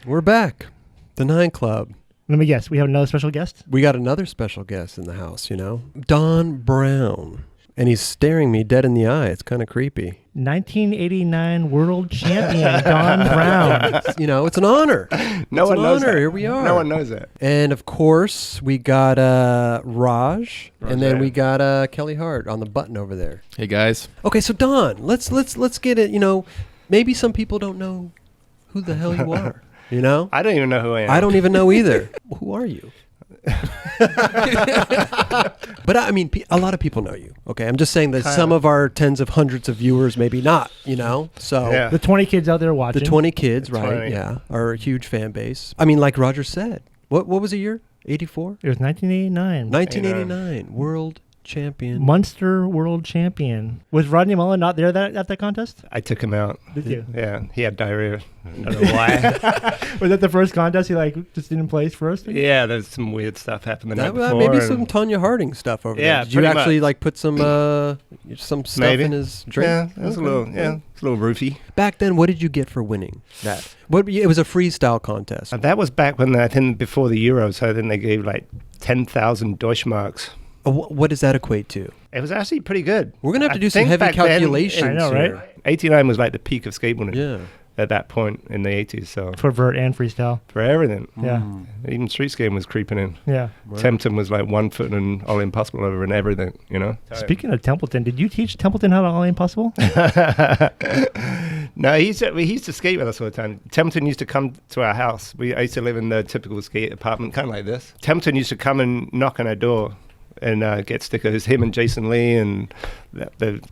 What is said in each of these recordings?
We're back. The 9 Club. Let me guess. We have another special guest? We got another special guest in the house, Don Brown. And he's staring me dead in the eye. It's kind of creepy. 1989 world champion, Don Brown. It's an honor. No one knows that. Here we are. No one knows that. And, of course, we got Raj. And then we got Kelly Hart on the button over there. Hey, guys. Okay, so Don, let's get it, maybe some people don't know who the hell you are, I don't even know who I am. I don't even know either. Who are you? But I mean, a lot of people know you. Okay, I'm just saying that some of our tens of hundreds of viewers, maybe not. So Yeah. The 20 kids out there watching. the 20 kids, The right? 20. Yeah, are a huge fan base. I mean, like Roger said, what was the year? 84? It was 1989. 1989 world champion. Munster world champion. Was Rodney Mullen not there at that contest? I took him out. Did you? Yeah, he had diarrhea. I don't know why. Was that the first contest he just didn't place first? Yeah, there's some weird stuff happened the night before. Maybe some Tanya Harding stuff over Yeah, there. Did you pretty actually much. put some stuff Maybe. in his drink? Yeah, it was a little roofy. Back then, what did you get for winning that? It was a freestyle contest. That was back when I think before the Euros. So then they gave like 10,000 Deutschmarks. What does that equate to? It was actually pretty good. We're gonna have to I do some think heavy back then, calculations. I know, here. right? 89 was like the peak of skateboarding. Yeah. At that point in the 80s. So For vert and freestyle. for everything, Yeah. even street skating was creeping in. Yeah. Right. Templeton was like 1 foot and Ollie Impossible over and everything, Speaking of Templeton, did you teach Templeton how to Ollie Impossible? No, he used to skate with us all the time. Templeton used to come to our house. I used to live in the typical skate apartment, kind of like this. Templeton used to come and knock on our door and get stickers. Him and Jason Lee and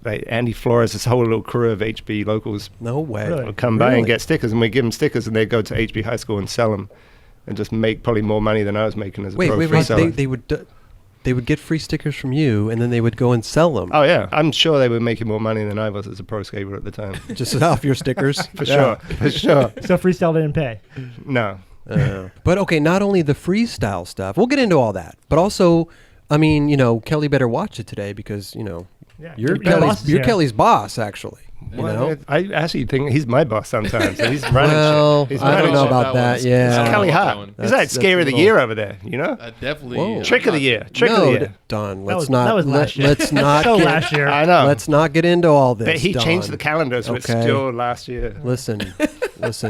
like Andy Flores, this whole little crew of HB locals No way. Really? would come by and get stickers, and we give them stickers, and they'd go to HB High School and sell them, and just make probably more money than I was making as a pro Wait. freestyler. They would get free stickers from you, and then they would go and sell them. Oh yeah, I'm sure they were making more money than I was as a pro skater at the time. Just off your stickers. For sure. So freestyle didn't pay. No. But okay, not only the freestyle stuff. We'll get into all that, but also, I mean, Kelly better watch it today because Yeah. you're Your boss is here. Kelly's boss, actually. I actually think he's my boss sometimes. So he's running Well, shit. He's I don't running know shit. about that. It's Yeah. Kelly that Hart. one. He's like That's scare of the a year over there, Definitely. Whoa. Trick of the year. Trick of No, the year. Don. That Let's was not. last year. Let's not. So get, last year. I know. Let's not get into all this. But he Don. changed the calendar, so it's Okay. still last year. Listen.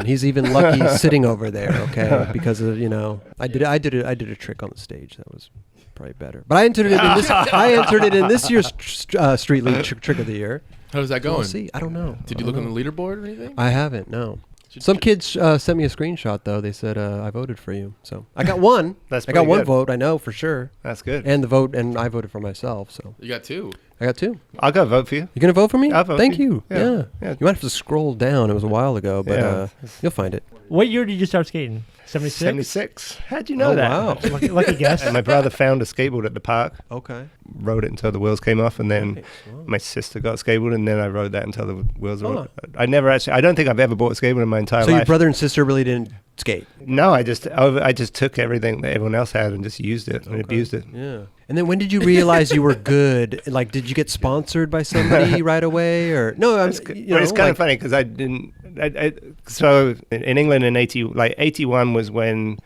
He's even lucky sitting over there. Okay, because of I did a trick on the stage that was probably better. But I entered it in this year's Street League trick of the year. How's that We'll going? see. I don't know. Did you look on the leaderboard or anything? I haven't. No. Some kids sent me a screenshot though. They said I voted for you, so I got one. That's I got pretty one good. vote. I know for sure, That's good. and I voted for myself. So You got 2. I got 2. I'll go vote for you. You gonna vote for me? I'll vote Thank for you. you. Yeah. Yeah. Yeah. You might have to scroll down. It was a while ago, but Yeah. you'll find it. What year did you start skating? 76? 76. How'd you know Oh, that? wow. Lucky guess. And my brother found a skateboard at the park, Okay. rode it until the wheels came off, and then Nice. Wow. my sister got a skateboard, and then I rode that until the wheels were Oh. off. I don't think I've ever bought a skateboard in my entire So life. your brother and sister really didn't skate? No, I just took everything that everyone else had and just used it and abused it. Yeah. And then when did you realize you were good? Like, did you get sponsored by somebody right away, or no? It's kind of funny because I didn't. So in England in 81 was when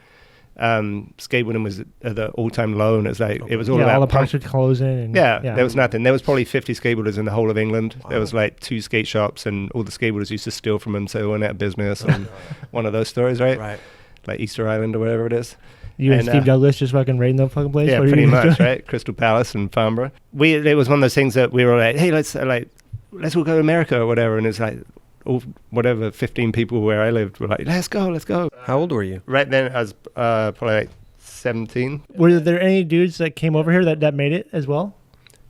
skateboarding was at the all-time low, and it's like it was all all the about parks were closing. And, Yeah, there was nothing. There was probably 50 skateboarders in the whole of England. Wow. There was like 2 skate shops, and all the skateboarders used to steal from them, so they went out of business. And one of those stories, right? Right. Like Easter Island or whatever it is. You and And, Steve Douglas just fucking raiding the fucking place? Yeah, What are you pretty doing? much, right? Crystal Palace and Farnborough. It was one of those things that we were like, hey, let's all go to America or whatever. And it's like, all, whatever, 15 people where I lived were like, let's go. How old were you? Right then, I was probably like 17. Were there any dudes that came over here that made it as well?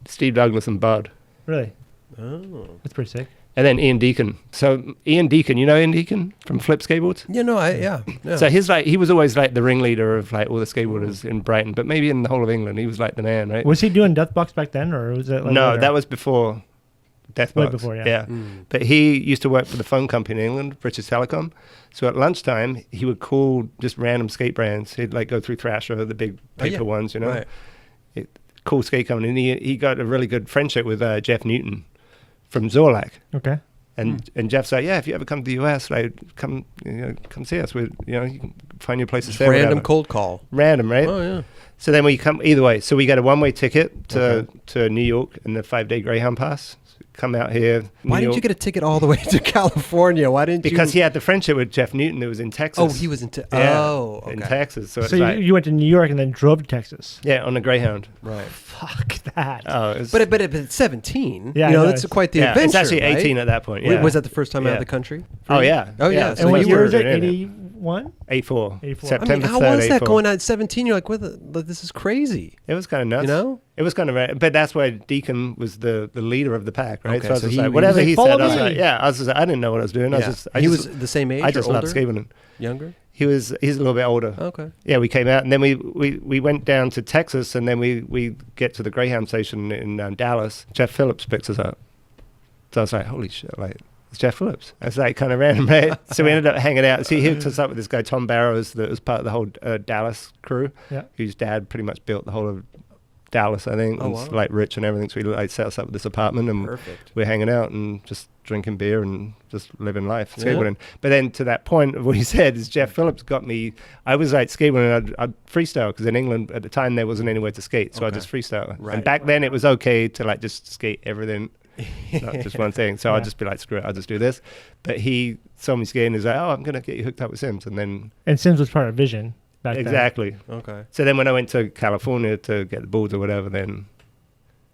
Steve Douglas and Bud. Really? Oh. That's pretty sick. And then Ian Deacon. So Ian Deacon, you know Ian Deacon from Flip Skateboards? Yeah. No. Yeah. So he was always like the ringleader of like all the skateboarders in Brighton, but maybe in the whole of England, he was like the man, right? Was he doing Deathbox back then, or was it like No, later? that was before Deathbox. Way before, yeah. But he used to work for the phone company in England, British Telecom. So at lunchtime, he would call just random skate brands. He'd like go through Thrasher, the big paper ones, you know. Right. Cool skate company. And he got a really good friendship with Jeff Newton from Zorlak. Okay. And Jeff's like, yeah, if you ever come to the US, like come see us. You can find your place to Just stay. random whatever. cold call. Random, right? Oh yeah. So then we come either way. So we get a one-way ticket to New York and the 5-day Greyhound pass. Come out here. Why didn't you get a ticket all the way to California? Why didn't Because you? he had the friendship with Jeff Newton who was in Texas. Oh, he was in. in Okay. Texas. So, So it's you, like, you went to New York and then drove to Texas. yeah, on the Greyhound. Right. Fuck that. Oh, it's, But it's 17. Yeah, I you know know, that's it's- quite the yeah, adventure. it's actually right? 18 at that point. Yeah. Was that the first time out Yeah. of the country? Oh yeah. Oh yeah. it's So and what like you year was were it? in 81? 84. 84. I mean, September how 3rd, was that 84. going at 17? You're like, this is crazy. It was kind of nuts. You know? It was kind of, but that's why Deacon was the leader of the pack, right? Okay, so I was so just he- like, whatever he he was like, said, I was "Follow like, me." yeah. I was just, I didn't know what I was doing. Yeah. He was the same age. I just or loved older? skateboarding. Younger. He's a little bit older. Okay. Yeah, we came out and then we went down to Texas and then we get to the Greyhound station in Dallas. Jeff Phillips picks us up. So I was like, holy shit, like, it's Jeff Phillips. It's like kind of random, right? So we ended up hanging out. So he hooked us up with this guy, Tom Barrows, that was part of the whole Dallas crew, Yeah. whose dad pretty much built the whole of Dallas, I think. Oh, and wow. was, like rich and everything. So he like set us up with this apartment and Perfect. we're hanging out and just drinking beer and just living life, Yeah. skateboarding. But then to that point of what he said is Jeff Phillips got me. I was like skateboarding and I'd freestyle because in England at the time there wasn't anywhere to skate, so I Okay. just freestyle. Right. And back then it was okay to like just skate everything, not just one thing. So Yeah. I'd just be like, screw it, I'll just do this. But he saw me skating. He's like, oh, I'm gonna get you hooked up with Sims, and then And Sims was part of Vision back then. exactly. Okay. So then when I went to California to get the boards or whatever, then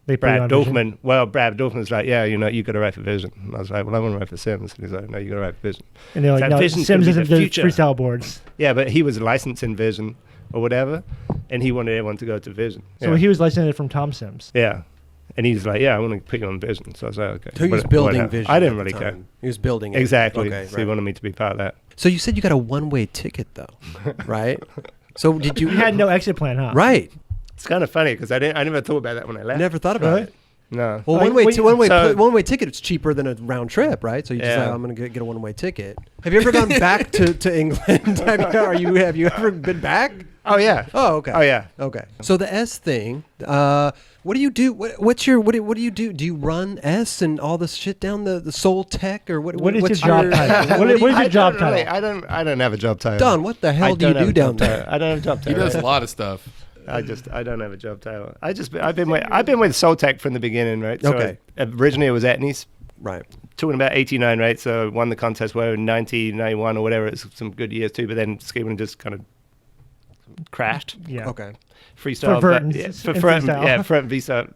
They put you Brad on Vision. Brad Dorfman's like, yeah, you got to write for Vision. And I was like, well, I want to write for Sims. And he's like, no, you got to write for Vision. And they're like, So no, Vision's Sims gonna be isn't the the future. freestyle boards. Yeah, but he was licensed in Vision or whatever, and he wanted everyone to go to Vision. So yeah. he was licensed from Tom Sims. Yeah. And he's like, yeah, I want to put you on Vision. So I was like, okay. So he was What- building whatever. Vision. I didn't at the really care. time. He was building it. Exactly. Okay. So he wanted me to be part of that. So you said you got a one-way ticket though, right? So did you? You had no exit plan, huh? Right. It's kind of funny because I never thought about that when I left. Never thought about Really? it. No. Well, Like, one-way wait, so- one-way ticket. It's cheaper than a round trip, right? So you just Yeah. like, I'm gonna get a one-way ticket. Have you ever gone back to England? Have you ever been back? Oh yeah. Oh, okay. Oh yeah. Okay. So the S thing, what do you do? What do you do? Do you run S and all this shit down the Soul Tech or what? What is what's your job title? What is your I job don't really- title? I don't have a job title. Don, what the hell do you don't have do a down job there? title. I don't have a job He title. does a lot of stuff. I don't have a job title. I've been with Soltech from the beginning, right? So Okay. Originally it was Etnies, Right. talking about 89, right? So won the contest where in 90, 91 or whatever. It's some good years too, but then skateboarding just kind of crashed. Yeah. Okay. Freestyle, Vert but- and yeah, s- for and Vert, freestyle. yeah, Vert and Visa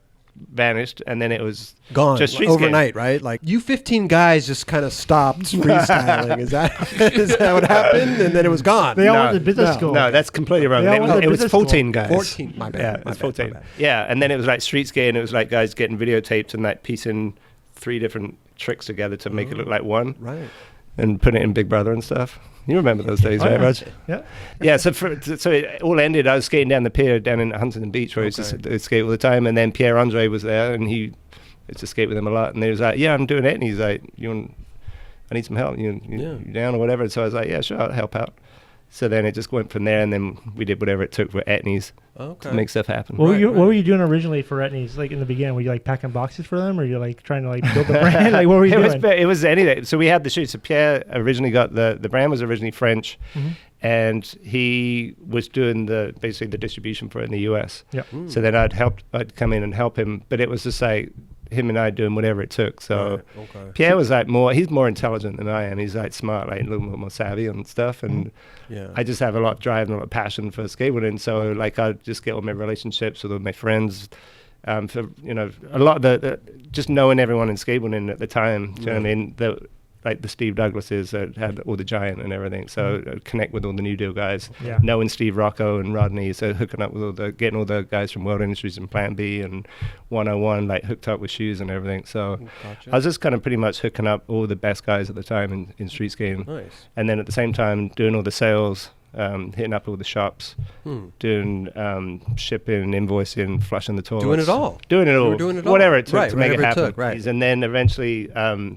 vanished, and then it was Gone just street overnight, right? Like you 15 guys just kind of stopped freestyling. Is that what happened? And then it was gone. They all No, went to business school. No, that's completely wrong. They all It went was, to it was business 14 school. guys. 14. My bad. Yeah, my it was bad, 14. my bad. Yeah, and then it was like street skate, and it was like guys getting videotaped and like piecing 3 different tricks together to make it look like one, Right. and putting it in Big Brother and stuff. You remember those days, Oh, right, yeah. Raj? Yeah. Yeah, so it all ended. I was skating down the pier down in Huntington Beach, where I used to skate all the time, and then Pierre Andre was there, and he used to skate with him a lot, and he was like, "Yeah, I'm doing it," and he's like, I need some help. You down or whatever?" So I was like, "Yeah, sure, I'll help out." So then it just went from there, and then we did whatever it took for Etnies Okay. to make stuff happen. What Right, What right. were you doing originally for Etnies? Like in the beginning, were you like packing boxes for them, or you like trying to like build the brand? Like what were you doing? It was anything. So we had the shoot. So Pierre originally got the brand was originally French, Mhm. and he was doing basically the distribution for it in the US. Yeah. So then I'd come in and help him, but it was just like him and I doing whatever it took. So Right, okay. Pierre was like he's more intelligent than I am. He's like smart, like a little bit more savvy and stuff. And Yeah. I just have a lot of drive and a lot of passion for skateboarding. So like I just get all my relationships with all my friends. For a lot of the just knowing everyone in skateboarding at the time. Do you know what I mean? Like the Steve Douglases had all the Giant and everything. So I'd connect with all the New Deal guys. Yeah. Knowing Steve Rocco and Rodney, so hooking up with getting all the guys from World Industries and Plan B and 101, like hooked up with shoes and everything. So Gotcha. I was just kind of pretty much hooking up all the best guys at the time in street skating. Nice. And then at the same time doing all the sales, hitting up all the shops, doing shipping, invoicing, flushing the toilets. Doing it all. Doing it You all. were doing it all. Whatever it took Right, to make it whatever it happen. took, right. And then eventually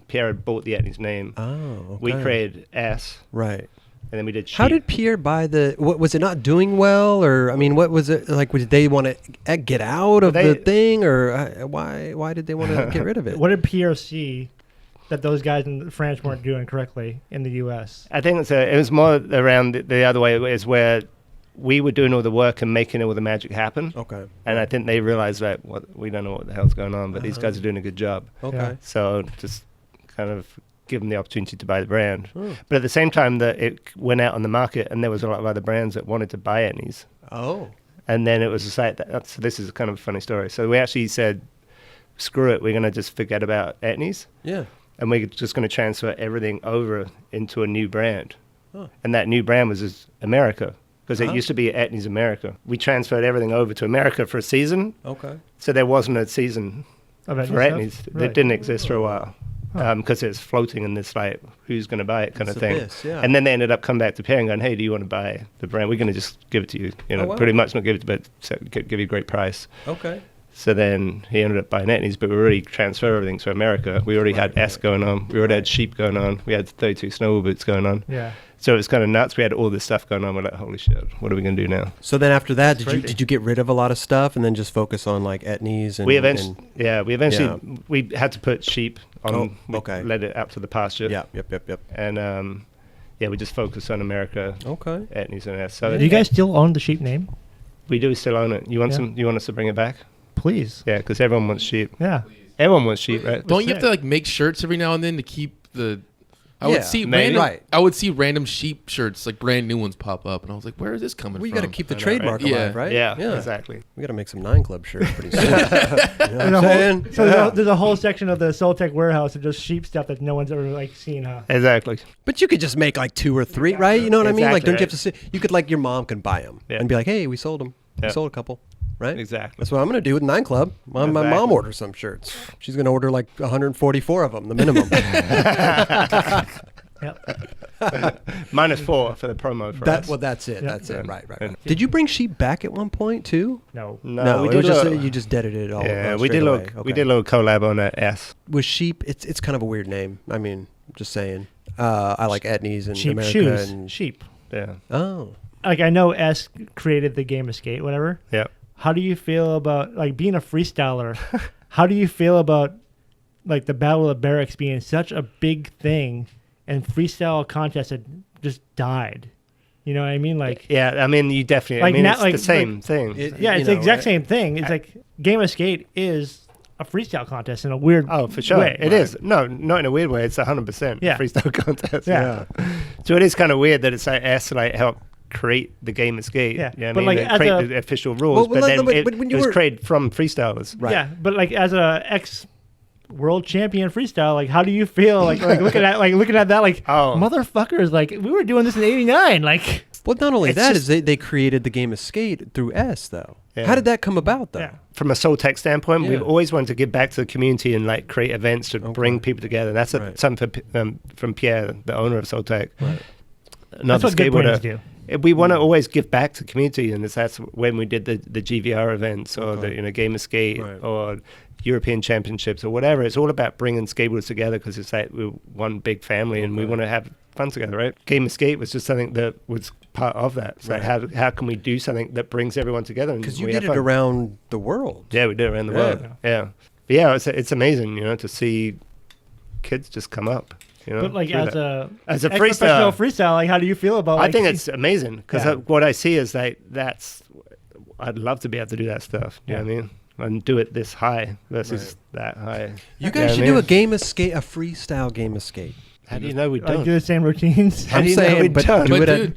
Pierre had bought the Etnies name. Oh, okay. We created S, Right. and then we did How Sheep. did Pierre buy what was it not doing well, or I mean, what was it like? Did they want to get out of the thing, or why did they want to get rid of it? What did PRC that those guys in France weren't doing correctly in the U.S.? I think it was more around the other way, is where we were doing all the work and making all the magic happen. Okay. And I think they realized that we don't know what the hell's going on, but these guys are doing a good job. Okay. Yeah. So just kind of give them the opportunity to buy the brand. Oh. But at the same time, that it went out on the market, and there was a lot of other brands that wanted to buy Etnies. Oh. And then it was just like, this is kind of a funny story. So we actually said, screw it, we're going to just forget about Etnies. Yeah. And we're just going to transfer everything over into a new brand. Oh. And that new brand was just America, because Uh-huh. it used to be Etnies America. We transferred everything over to America for a season, Okay. so there wasn't a season Of for Etnies Etnies. stuff? That Really? didn't exist for a while, Huh. because it was floating in this, like, who's going to buy it kind This of thing. abyss, yeah. And then they ended up coming back to Pierre and going, hey, do you want to buy the brand? We're going to just give it to you. You know, Oh, wow. pretty much not give it, but give you a great price. Okay. So then he ended up buying Etnies, but we already transferred everything to America. We already had S going on. We already had Sheep going on. We had 32 snowball boots going on. Yeah. So it was kind of nuts. We had all this stuff going on. We're like, holy shit, what are we going to do now? So then after that, That's did you crazy. did you get rid of a lot of stuff and then just focus on like Etnies and We eventually, Yeah. we had to put Sheep on. Oh, we okay. Led it out to the pasture. yeah, yep. And we just focused on America, Okay. Etnies and S. So Do you guys still own the Sheep name? we do still own it. You want Yeah. You want us to bring it back? Please. Yeah, because everyone wants Sheep. Yeah. Everyone wants Sheep, right? Don't you have sick. to like make shirts every now and then to keep the? I Yeah, would see maybe. random. Right. I would see random sheep shirts, like brand new ones, pop up, and I was like, "Where is this coming Well, you from?" got to keep the I know, trademark right? alive, Yeah. right? Yeah, exactly. We got to make some 9 Club shirts pretty soon. You know what There's I'm a saying? whole, so there's a whole section of the Soltech warehouse of just sheep stuff that no one's ever like seen, huh? Exactly. But you could just make like 2 or 3, right? You know what I mean? Like, Exactly, don't you have to say? You could like your mom can buy them Yeah. and be like, "Hey, we sold them. Yeah. We sold a couple." Right? Exactly. That's what I'm going to do with 9 Club. My mom Exactly. orders some shirts. She's going to order like 144 of them, the minimum. Yep. -4 for the promo for us. Well, that's it. Yeah. That's it. Yeah. Right. Yeah. Did you bring Sheep back at one point too? No. No, we it did was just a little, you just deaded it all. yeah, all we straight did a away. little, Okay. we did a little collab on that S. With Sheep. It's kind of a weird name. I mean, just saying. I like Etnies and Sheep America shoes. and Sheep. Yeah, oh. Like I know S created the game of skate, whatever. yeah. How do you feel about like being a freestyler? How do you feel about like the Battle of Barracks being such a big thing and freestyle contests had just died? You know what I mean? Like Yeah, I mean, you definitely. Like I mean, now- it's like- the same thing. yeah, you it's the know, exact same thing. It's like game of skate is a freestyle contest in a weird Oh, for sure. way. It is. No, not in a weird way. It's 100% Yeah. freestyle contest. Yeah. So it is kind of weird that it's like S like helped create the game of skate. Yeah. You know what But I mean? like They as create a- the official rules, Well, but then but when you it was were- created from freestylers. Right. Yeah, but like as a ex world champion freestyle, like how do you feel like looking at that like Oh. motherfuckers, like we were doing this in '89, like Well, not only It's that just- is they created the game of skate through S though. Yeah. How did that come about though? yeah. From a Soul Tech standpoint, Yeah. we've always wanted to give back to the community and like create events to bring people together. That's Right. something from Pierre, the owner of Soul Tech. Right. That's what good brands do. We want to always give back to the community, and that's when we did the GVR events or Okay. the Game of Skate Right. or European Championships or whatever. It's all about bringing skateboarders together because it's like we're one big family and we want to have fun together, right? Game of Skate was just something that was part of that. So Right. how can we do something that brings everyone together? Because you we did have it fun? around the world. Yeah, we did it around the Yeah. world. Yeah, but yeah, it's amazing, to see kids just come up. But like through as that. a As a professional freestyle, freestyle, like how do you feel about? I Like, think it's amazing because Yeah. what I see is like I'd love to be able to do that stuff. You know what I mean? And do it this high versus that high. You guys should do a game of skate, a freestyle game of skate. How do you know we like don't? do the same routines. How I'm do you know we saying, but don't? do But it.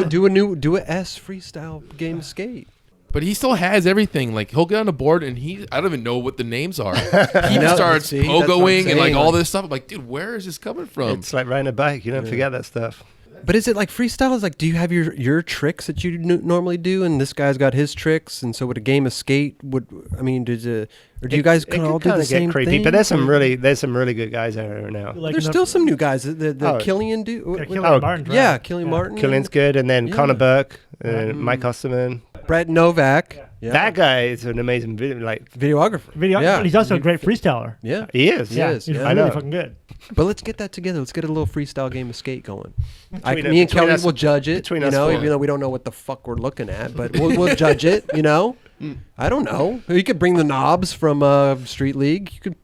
dude, Do a S freestyle game of skate. But he still has everything. Like he'll get on the board and I don't even know what the names are. He No, just starts see, that's what I'm pogoing and like saying, all like- this stuff. I'm like, dude, where is this coming from? It's like riding a bike. You don't forget that stuff. But is it like freestyle? Is like, do you have your tricks that you normally do, and this guy's got his tricks, and so with a game of skate, or do you guys kind of all do the same creepy, thing? but there's some really good guys out there now. Like There's enough- still some new guys. The Oh. Killian dude. Yeah, Killian Oh, Martin's right. Yeah, Killian Yeah. Martin. Killian's good, and then Yeah. Connor Burke, Yeah. Mike Osterman. Brett Novak. Yeah. That guy is an amazing video. Like Videographer. But he's also a great freestyler. Yeah. he is. Yeah. is, he's yeah. I really know. fucking good. But let's get that together. Let's get a little freestyle game of skate going. Between Me and between Kelly us- will judge it. between You us know, four. even though we don't know what the fuck we're looking at, but we'll judge it. You know, I don't know. You could bring the knobs from Street League. You could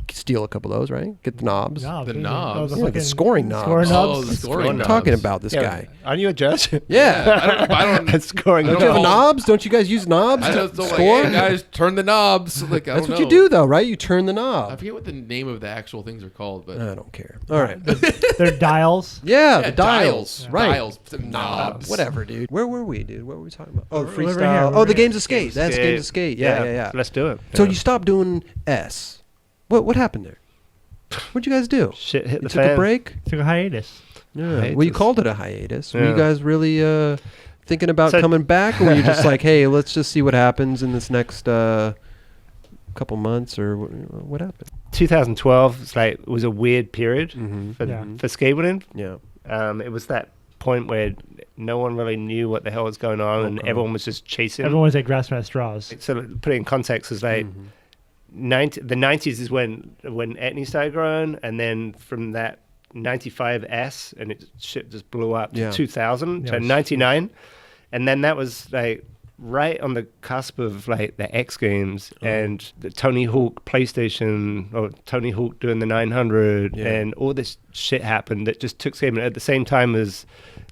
steal a couple of those, right? Get the knobs. Knobs. The what do you mean? knobs. Oh, Yeah, the fucking scoring knobs. Scoring knobs. Oh, the What are scoring you knobs. talking about, this Yeah, guy? Aren't you a judge? Yeah. I don't Scoring. I Don't don't you have know. knobs? Don't you guys use knobs I to just don't score? like, hey guys, turn the knobs. Like, I That's don't what you know. do, though, right? You turn the I knob. forget what the name of the actual things are called, but I don't care. All right. They're dials. Yeah, yeah, the dials. Right. Dials, knobs. Whatever, dude. Where were we, dude? What were we talking about? Oh, We're over here, freestyle. we're Oh, the over games of skate. That's games of skate. Yeah. Let's do it. So Yeah. you stopped doing S. What happened there? What'd you guys do? Shit hit You the took fan. a break? Took a hiatus. Yeah. Well, you Hiatus. called it a hiatus. Were Yeah. you guys really thinking about So- coming back, or were you just like, hey, let's just see what happens in this next couple months, or what happened? 2012 was a weird period Mm-hmm. for, Yeah. for skateboarding. Yeah. It was that point where no one really knew what the hell was going on, and Okay. everyone was just chasing. Everyone's like grasping at straws. So to put it in context, is like the 90s is when Etnies started growing, and then from that 95 S, and shit just blew up Yeah. to 2000 Yeah, to it's 99, and then that was like right on the cusp of like the X Games and the Tony Hawk PlayStation, or Tony Hawk doing the 900, Yeah. and all this shit happened that just took skateboarding at the same time as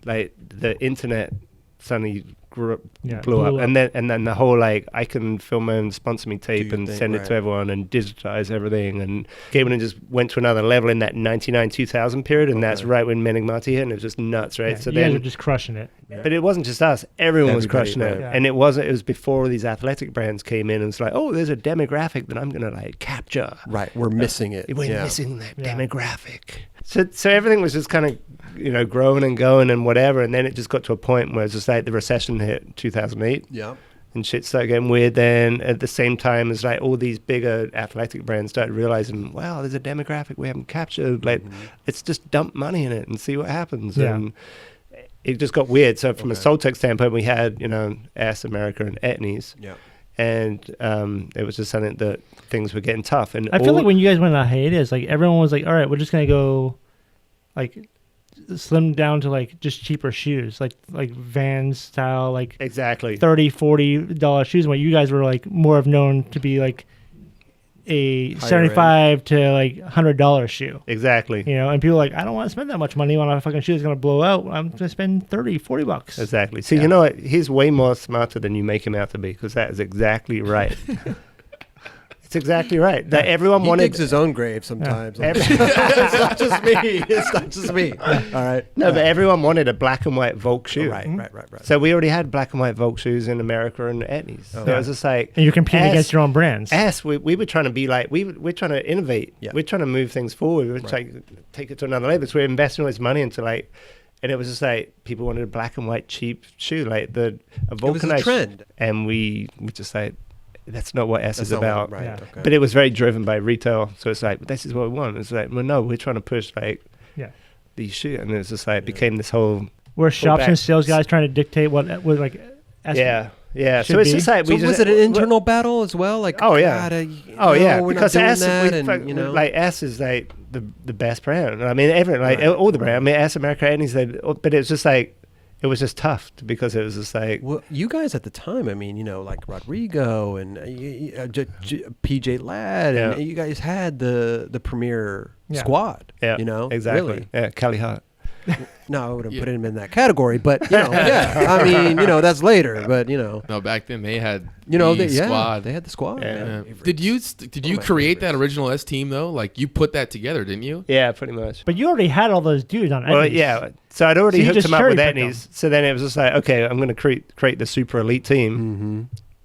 like the internet suddenly blew up. And then the whole like I can film and sponsor me tape your and thing, send it right. to everyone and digitize everything, and skateboarding just went to another level in that 99 2000 period, and that's Okay. right when Menigmati hit, and it was just nuts, right? Yeah, So you guys then are just crushing it. but it wasn't just us. Everyone was Everybody, crushing it. right. Yeah. And it was before these athletic brands came in, and it's like, oh, there's a demographic that I'm going to like capture. Right. We're missing it. We're yeah. missing that Yeah. demographic. So everything was just kind of, growing and going and whatever. And then it just got to a point where it's just like the recession hit 2008, Yeah. and shit started getting weird then. At the same time as like all these bigger athletic brands started realizing, wow, there's a demographic we haven't captured. Like, let's just dump money in it and see what happens. Yeah. And it just got weird. So from a Okay. Soltech standpoint, we had, AS America and Etnies. Yeah. And it was just something that things were getting tough. And I feel like when you guys went on hiatus, like everyone was like, all right, we're just going to go like slim down to like just cheaper shoes, like Vans style, like exactly. $30-$40 shoes. When you guys were like more of known to be like a Higher $75 to like $100 shoe, Exactly. and people are like, I don't want to spend that much money on a fucking shoe that's going to blow out. I'm going to spend $30-$40. Exactly. So Yeah. you know what? He's way more smarter than you make him out to be, because that is exactly right. It's exactly right. That everyone He wanted. digs his own grave sometimes. Every- It's not just me. It's not just me. All right. no, but everyone wanted a black and white Volk shoe. Right. So we already had black and white Volk shoes in America and Etnies. So it was just like, And you're competing as- against your own brands. Us, we were trying to be like, we're trying to innovate. Yeah. We're trying to move things forward. We're trying to take it to another level. So we're investing all this money into like, and it was just like people wanted a black and white cheap shoe, like a It was a vulcanized trend. and we just like, that's not what S That's is not what- about. Right. Yeah. Okay. But it was very driven by retail. So it's like, this is what we want. It's like, well, no, we're trying to push like Yeah. these shoes. And it's just like, it became this whole, Were shops back. and sales guys trying to dictate what was like? yeah. So should it's be. just like, So we just, was it an internal battle as well? Like, Oh, yeah. God, yeah, we're because not doing S, that, we, and like S is like the best brand. I mean, Right. all the brand. I mean, S America, Etnies, but it was just like, it was just tough because it was just like, well, you guys at the time, I mean, like Rodrigo and PJ Ladd, and Yeah. you guys had the premier Yeah. squad. yeah, exactly. Really. Yeah, Cali Hart. No, I wouldn't Yeah. put him in that category, but yeah, I mean, that's later, but No, back then they had they squad. they had the squad. Yeah. man. Yeah. Did you One of my create that favorites. original S team though? Like you put that together, didn't you? Yeah, pretty much. But you already had all those dudes on. Well, Etnies. yeah. So I'd already So you hooked just him up with cherry-picked Etnies. So then it was just like, okay, I'm going to create the super elite team. Mm-hmm.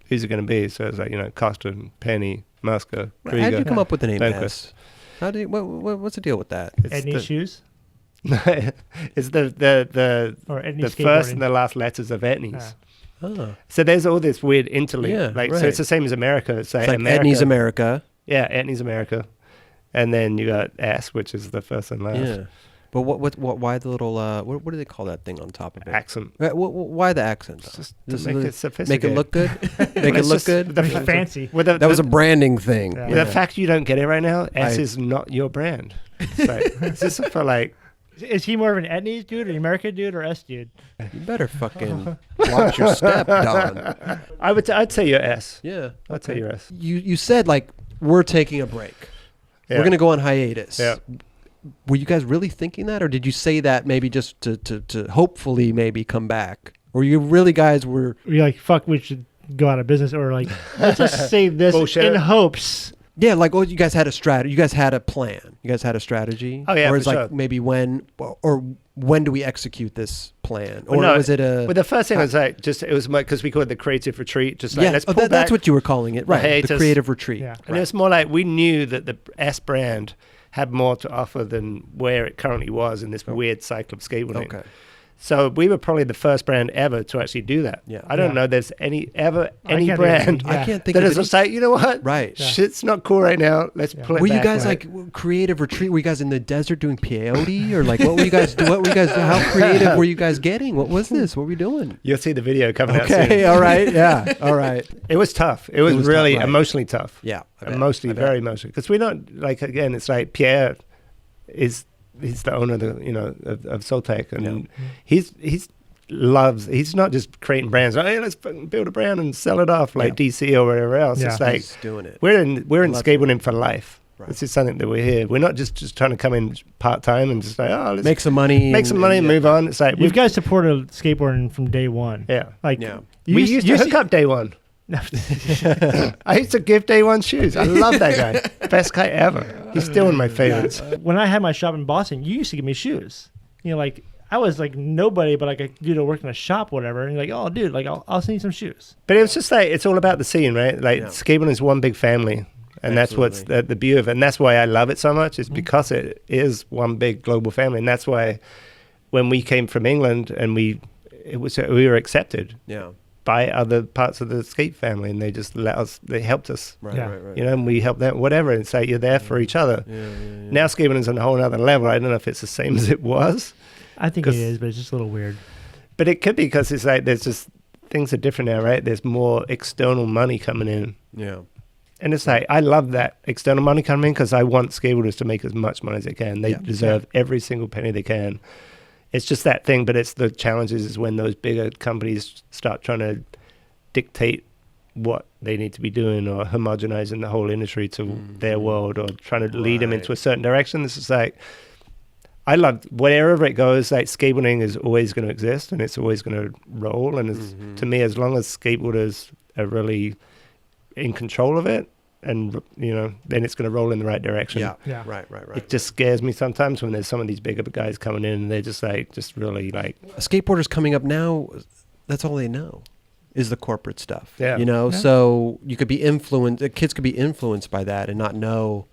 Who's it going to be? So it's like, Costin, Penny, Muska, How Krieger. did you come up with the name Lundqvist. S? How do you, what's the deal with that? It's Etnies shoes it's the or Etnies the skateboarding. first and the last letters of Etnies. Ah. Oh. So there's all this weird interlink. Yeah, So right. it's the same as America. It's like, It's like America. Etnies America. Yeah, Etnies America. And then you got S, which is the first and last. Yeah. But why the little what do they call that thing on top of it? Accent. Why the accent? though? Just This to make is it Make sophisticated. it look good. Make it It's look just good. the- It's fancy. With the, That was a branding thing. Yeah. With the fact you don't get it right now, S I- is not your brand. It's like, it's just for like, Is he more of an Etnies dude, an America dude, or S dude? You better fucking watch your step, Don. I'd say you're S. Yeah. I'd say you're S. You said like we're taking a break. Yeah. We're gonna go on hiatus. Yeah. Were you guys really thinking that, or did you say that maybe just to hopefully maybe come back? Or you really guys were? You're like, fuck, we should go out of business, or like, let's just say this Bullshit. in hopes. Yeah, like, oh, you guys had a strategy. You guys had a plan. You guys had a strategy. Oh, yeah, Or for it's like sure. maybe when, or when do we execute this plan? Or Well, no, was it a? Well, the first thing was like, it was because we called it the creative retreat. Just like, yeah, let's pull back. that's what you were calling it, right? The hiatus. creative retreat. Yeah. And it was more like we knew that the S brand had more to offer than where it currently was in this weird cycle of skateboarding. Okay. So we were probably the first brand ever to actually do that. Yeah. I don't Yeah. know there's any can't brand think of any. I can't think that of is any. just like, you know what? Right. Yeah. Shit's not cool right now. Let's pull it Were you back, guys right? like creative retreat? Were you guys in the desert doing peyote, or like what were you guys do? What were you guys? How creative were you guys getting? What was this? What were we doing? You'll see the video coming out Okay, soon. all right, yeah, all right, It was tough. It was was really tough, right. emotionally tough. yeah. I bet, Emotionally, I bet. very emotional. Because we're not, like, again, it's like Pierre he's the owner of of Soltec, and he's not just creating brands. Hey, let's fucking build a brand and sell it off like DC or wherever else. Yeah. It's like He's doing it. we're in Love skateboarding for life. Right. This is something that we're here. We're not just trying to come in part time and just like, oh, let's Make some money. make some money and move on. It's like You guys supported skateboarding from day one. yeah. Like, Yeah. you We used to hook up day one. I used to give day one shoes. I love that guy. Best guy ever. He's still one of my favorites. When I had my shop in Boston, you used to give me shoes. You know, like, I was like nobody, but like a dude who worked in a shop, whatever. And you're like, oh, dude, like, I'll send you some shoes. But it was just like, it's all about the scene, right? Like, Yeah. skateboarding is one big family. And that's what's Absolutely. the beauty of it. And that's why I love it so much, is because it is one big global family. And that's why when we came from England and we were accepted Yeah. by other parts of the skate family, and they just they helped us, Right. Yeah. Right. Right. you know, and we helped them, whatever. And say you're there for each other. Yeah. Now skateboarding is on a whole other level. I don't know if it's the same as it was, I think it 'Cause- is, but it's just a little weird. but it could be because it's like there's just things are different now, right? There's more external money coming in. Yeah. And it's like, I love that external money coming in because I want skateboarders to make as much money as they can. They Yeah. deserve every single penny they can. It's just that thing, but it's the challenges is when those bigger companies start trying to dictate what they need to be doing or homogenizing the whole industry to their world or trying to lead them Right. into a certain direction. This is like, I love wherever it goes, like skateboarding is always going to exist and it's always going to roll. And it's, to me, as long as skateboarders are really in control of it, and you know, then it's going to roll in the right direction. Yeah. Yeah. Right. It just scares me sometimes when there's some of these bigger guys coming in and they're just like, just really like, Skateboarders coming up now, that's all they know is the corporate stuff. Yeah. You know, Yeah. so you could be influenced, kids could be influenced by that and not know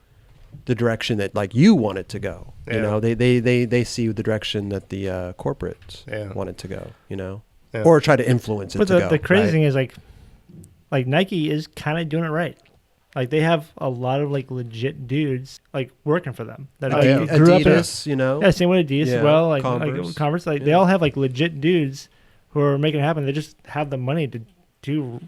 the direction that like you want it to go. You Yeah. know, they see the direction that the corporates Yeah. want it to go, you know, Yeah. or try to influence it But to go. the crazy right? thing is like Nike is kind of doing it right. Like they have a lot of like legit dudes like working for them that Oh, yeah. like, grew up in. Adidas, you know, Yeah, same with Adidas Yeah, as well. Like Converse. Converse, like they Yeah. all have like legit dudes who are making it happen. They just have the money to do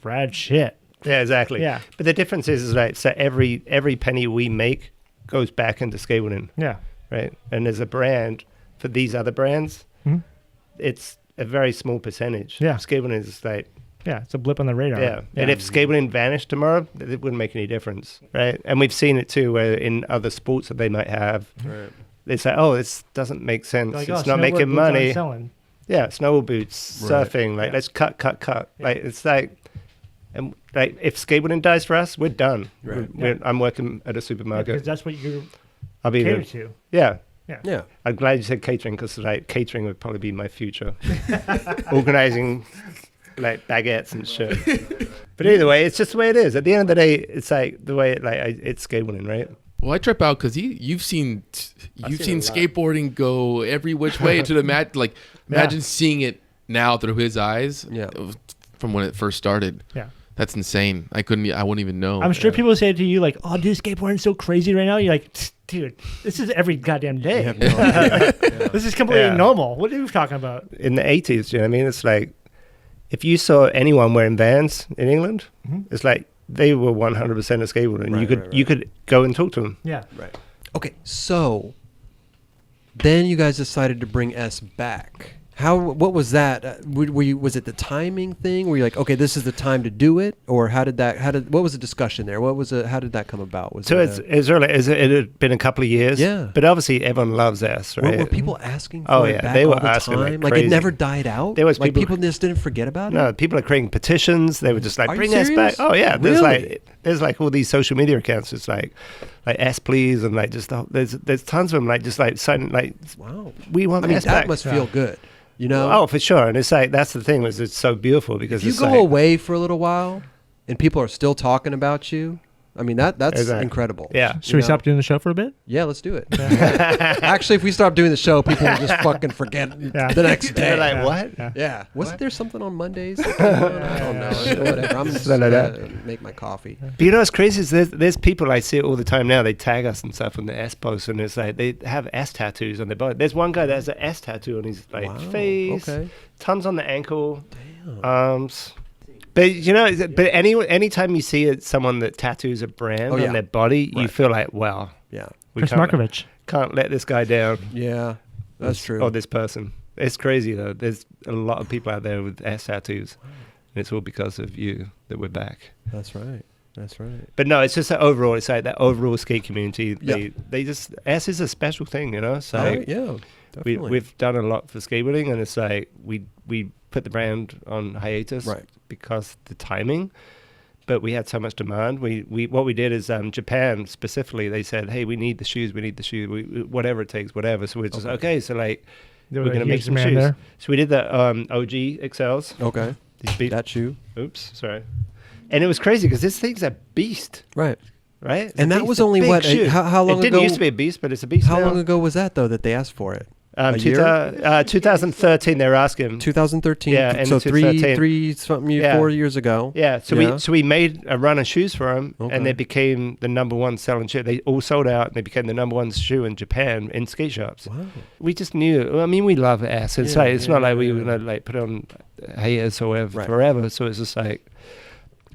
rad shit. yeah, exactly. Yeah. But the difference is like, so every penny we make goes back into skateboarding, Yeah. right? And as a brand for these other brands, Mhm. it's a very small percentage. Yeah. Skateboarding is like, Yeah. It's a blip on the radar. yeah. And if skateboarding vanished tomorrow, it wouldn't make any difference, right? And we've seen it too, where in other sports that they might have, Right. they say, oh, this doesn't make sense. like, It's oh, not snowboard making boots aren't money. selling. Yeah, snowboard boots, Right. surfing, like Yeah. let's cut. Yeah. Like it's like, and like if skateboarding dies for us, we're done. Right. I'm working at a Because supermarket. that's what you're I'll be there. catered to. Yeah, Yeah. I'm glad you said catering because like catering would probably be my future. Organizing like baguettes and shit. But either way, it's just the way it is. At the end of the day, it's like the way it's skateboarding, right? Well, I trip out because you've seen seen a lot. skateboarding go every which way to the mat. Like imagine seeing it now through his eyes. Yeah. From when it first started. Yeah. That's insane. I wouldn't even know. I'm sure people say to you like, "Oh, dude, skateboarding's so crazy right now." You're like, "Dude, this is every goddamn day. You have no idea. This is completely Yeah. normal. What are you talking about?" In the 80s, you know what I mean? It's like if you saw anyone wearing Vans in England, it's like they were 100% a skateboarder, and Right, you could go and talk to them. Yeah. Right. Okay, so then you guys decided to bring S back. What was that? Was it the timing thing? Were you like, okay, this is the time to do it, or what was the discussion there? How did that come about? So it had been a couple of years. Yeah. But obviously everyone loves us, right? Were people asking for Oh, it yeah, back they were all the asking time? like Like it crazy. never died out? There was like people- just didn't forget about it? No, people are creating petitions. They were just like, Are you bring us back. serious? Oh yeah, Really? there's like all these social media accounts. It's like S please, and like just there's tons of them. Like just like signing like Wow. we want I mean, S that back. must feel good. You know? Oh, for sure. And it's like that's the thing was it's so beautiful because if you it's go like, away for a little while and people are still talking about you, I mean, that's Exactly. incredible. Yeah. Should we stop doing the show for a bit? Yeah, let's do it. Actually, if we stop doing the show, people will just fucking forget the next day. They're like, what? Yeah. Yeah. Wasn't there something on Mondays? I don't know. Whatever. I'm just Something like gonna make my coffee. But you know what's crazy is there's people I see it all the time now. They tag us and stuff on the S posts, and it's like they have S tattoos on their body. There's one guy that has an S tattoo on his like Wow, face, okay. tons on the ankle, Damn. arms. But you know, anytime you see someone that tattoos a brand Oh, yeah. on their body, you Right. feel like, wow, Yeah. we Chris Markovich. can't let this guy down. Yeah. That's true. Or this person. It's crazy though. There's a lot of people out there with S tattoos, and it's all because of you that we're back. That's right. That's right. But no, it's just that overall. It's like that overall skate community. Yeah. They just S is a special thing, you know. So Oh, yeah. Definitely. we've done a lot for skateboarding, and it's like we put the brand on hiatus Right. because the timing. But we had so much demand. We what we did is Japan specifically. They said, "Hey, we need the shoes. We need the shoes. Whatever it takes, whatever." So we're just okay. So like There we're was a gonna make huge some demand shoes. there. So we did the OG XLs. Okay. These beat- That shoe. Oops, sorry. And it was crazy because this thing's a beast, Right. right? It's And a that beast, was a only big what, shoe. how long It didn't ago- used to be a beast, but it's a beast How now. long ago was that, though, that they asked for it? A year? 2013, they were asking. 2013. Yeah, end so of 2013. three something, Yeah. 4 years ago. Yeah, so we made a run of shoes for them, Okay. and they became the number one selling shoe. They all sold out, and they became the number one shoe in Japan in skate shops. Wow. We just knew. I mean, we love S. It's Yeah, like it's not yeah, like we yeah. were gonna like put it on hiatus or whatever Right. forever. So it's just like.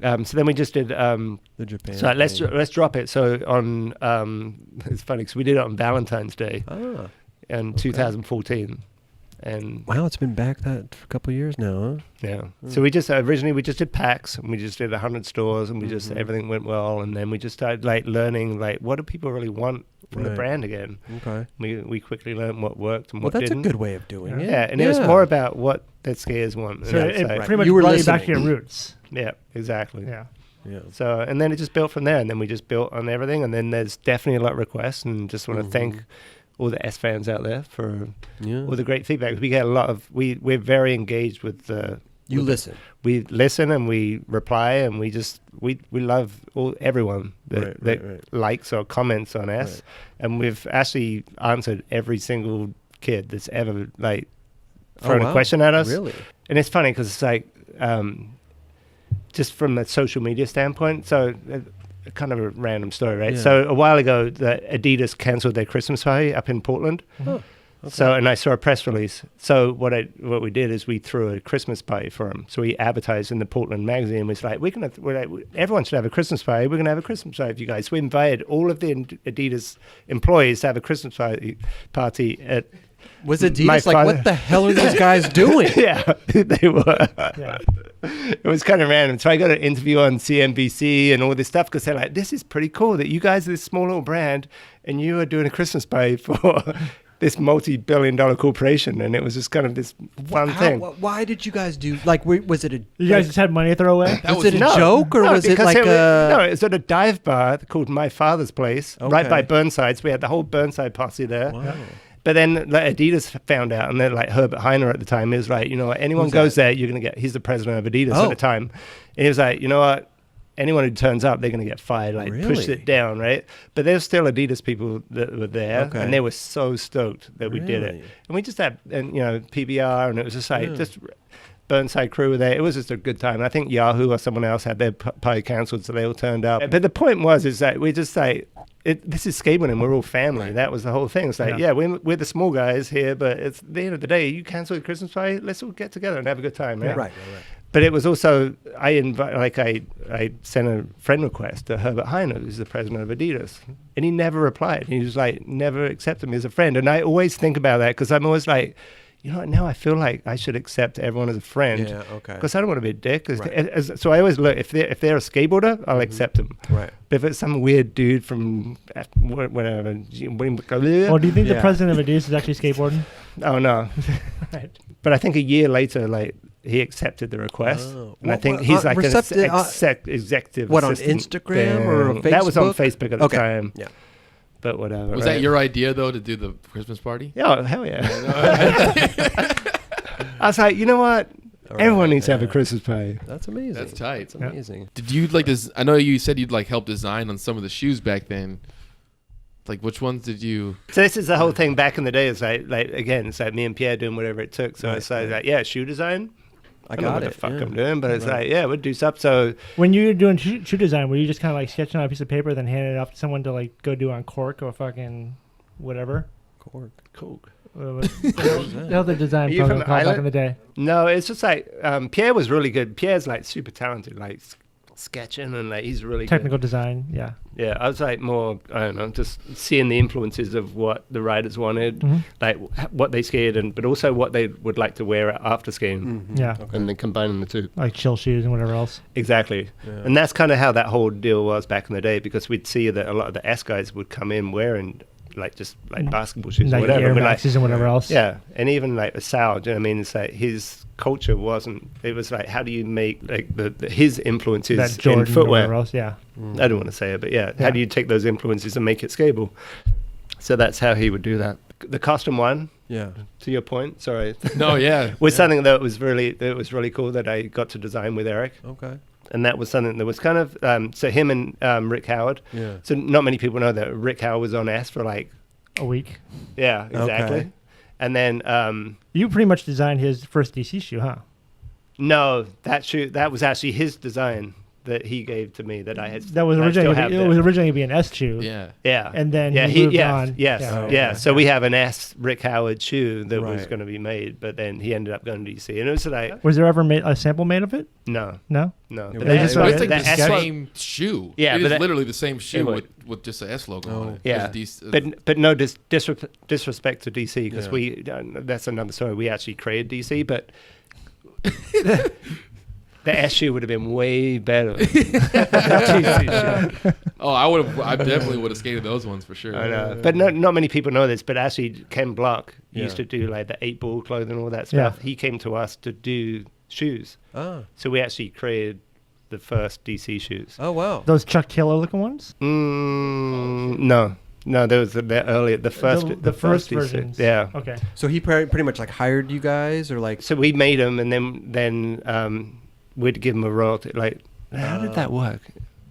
So then we just did. The Japan. So let's thing. drop it. So on it's funny because we did it on Valentine's Day Ah. in 2014, and Wow, it's been back that for a couple of years now, huh? yeah. So we just originally we just did packs and we just did 100 stores and we just Mhm. everything went well, and then we just started like learning like what do people really want from the Right. brand again. Okay. We quickly learned what worked and Well, what that's didn't. a good way of doing it. Yeah, and it was more about what the skaters want. So And it it's like- pretty much You were brought you back to listening. your roots. yeah, exactly. Yeah. Yeah. So, and then it just built from there, and then we just built on everything, and then there's definitely a lot of requests, and just want to thank all the S fans out there for Yeah. all the great feedback. We get a lot of, we're very engaged with the, You with listen. we listen and we reply, and we just, we love everyone that, Right. likes or comments on S, Right. and we've actually answered every single kid that's ever like thrown wow. a question at us. Really? And it's funny because it's like, just from a social media standpoint, so kind of a random story, right? Yeah. So a while ago, the Adidas canceled their Christmas party up in Portland. Oh, okay. So, and I saw a press release. So what we did is we threw a Christmas party for them. So we advertised in the Portland magazine. It's like, everyone should have a Christmas party. We're going to have a Christmas party for you guys. So we invited all of the Adidas employees to have a Christmas party at Was my Adidas like, father- what the hell are these guys doing? yeah, they were. Yeah. It was kind of random. So I got an interview on CNBC and all this stuff because they're like, this is pretty cool that you guys are this small little brand and you are doing a Christmas party for this multi-billion-dollar corporation. And it was just kind of this fun thing. Why did you guys do, like, was it a... You guys just had money to throw away? Was it a joke, or was it because like a... No, it's at a dive bar called My Father's Place, right Okay. by Burnside's. We had the whole Burnside posse there. Wow. But then like, Adidas found out, and then like Herbert Heiner at the time is like, you know what, anyone Who's goes that? there, you're going to get, he's the president of Adidas Oh. at the time. And he was like, you know what, anyone who turns up, they're going to get fired, like push Really? it down, right? But there's still Adidas people that were there, Okay. and they were so stoked that we did it. Really? And we just had, and you know, PBR, and it was just like, Yeah. just Burnside crew were there. It was just a good time. And I think Yahoo or someone else had their party cancelled, so they all turned up. But the point is that we just like, this is skateboarding. We're all family. Right. That was the whole thing. It's like, yeah, we're the small guys here, but it's the end of the day. You cancel the Christmas party. Let's all get together and have a good time, right? Right. But it was also I sent a friend request to Herbert Heiner, who's the president of Adidas, and he never replied. He was like never accepted me as a friend. And I always think about that because I'm always like, you know what, now I feel like I should accept everyone as a friend. Yeah, okay. Because I don't want to be a dick. Right. So I always look, if they're a skateboarder, I'll accept them. Right. But if it's some weird dude from whatever, Or do you think the Yeah. president of Adidas is actually skateboarding? oh no. Right. But I think a year later, like, he accepted the request. Oh. And I What- think what- he's like an receptive- executive What, on assistant Instagram or thing. That was on Facebook? Facebook at the Okay. time. Yeah. But whatever. Was right? that your idea though to do the Christmas party? Yeah, hell yeah. I was like, you know what? All right, Everyone needs to have a yeah. Christmas party. That's amazing. That's tight. That's amazing. Did you like this? I know you said you'd like help design on some of the shoes back then. Like which ones did you? So this is the whole thing back in the day. It's like again, it's like me and Pierre doing whatever it took. So Right, it's like, right. yeah, shoe design. I don't know got what it. the fuck yeah. I'm doing, but it's Right. like, yeah, we'll do stuff. So When you were doing shoe design, were you just kind of like sketching on a piece of paper, then handing it off to someone to like go do on cork or fucking whatever? Cork. cool. The other design Are you program from called back Ireland? in the day. No, it's just like Pierre was really good. Pierre's like super talented, like sketching, and like he's really Technical design, yeah. good. Yeah, I was like more, I don't know, just seeing the influences of what the riders wanted, Mhm. like what they skated, and but also what they would like to wear after skating, Mhm. Yeah. Okay. and then combining the two. Like chill shoes and whatever else. Exactly. Yeah. And that's kind of how that whole deal was back in the day, because we'd see that a lot of the S guys would come in wearing like just like basketball shoes or Like whatever. Air But, like, Maxes and whatever else. yeah, and even like Sal, do you know what I mean? It's like his culture wasn't. It was like, how do you make like his influences That Jordan in or footwear? whatever else, yeah. I don't want to say it, but yeah, Yeah. how do you take those influences and make it skatable? So that's how he would do that. The custom one, Yeah. to your point, sorry, No, yeah. was something that was really cool that I got to design with Eric. Okay. And that was something that was kind of so him and Rick Howard. Yeah. So not many people know that Rick Howard was on S for like, A week. yeah, exactly. Okay. And then You pretty much designed his first DC shoe, huh? no, that was actually his design that he gave to me that I had. That was I still originally have it that. was originally be an S shoe. Yeah. Yeah. And then yeah, he moved yeah, on. Yes, Yeah. yeah. Okay. So we have an S Rick Howard shoe that was Right. going to be made, but then he ended up going to DC, and it was like, Was there ever a sample made of it? no. No. Yeah, But but the they S- just But Right. it's like the the S one- same shoe. Yeah, it but is that- literally the same shoe would. with just a S logo Oh. on it. Yeah, Just but no disrespect to DC, because Yeah. we that's another story. We actually created DC, but the S shoe would have been way better. than DC shoe. Oh, I definitely would have skated those ones for sure. I know. But not many people know this, but actually Ken Block used Yeah. to do like the 8-ball clothing and all that Yeah. stuff. He came to us to do shoes. Ah. So we actually created the first DC shoes. Oh wow. Those Chuck Taylor looking ones? No, there was the earlier, the first first DC. versions. Yeah. Okay. So he pretty much like hired you guys, or like. So we made them, and then we'd give them a royalty. Like, how did that work?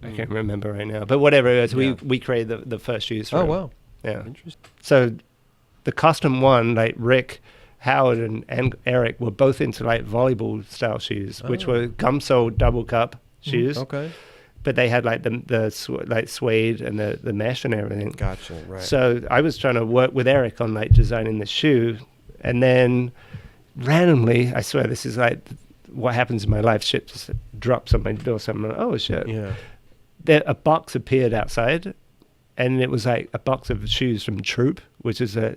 I can't remember right now. But whatever it is, Yeah. we created the first shoes. For Oh them. wow. Yeah. Interesting. So the custom one, like Rick, Howard, and Eric were both into like volleyball style shoes, which Oh. were gum sole double cup shoes. Okay. But they had like like suede and the mesh and everything. Gotcha. Right. So I was trying to work with Eric on like designing the shoe, and then randomly, I swear this is like what happens in my life. Shit just drops on my door. So I'm like, oh shit! yeah. A box appeared outside, and it was like a box of shoes from Troop, which is a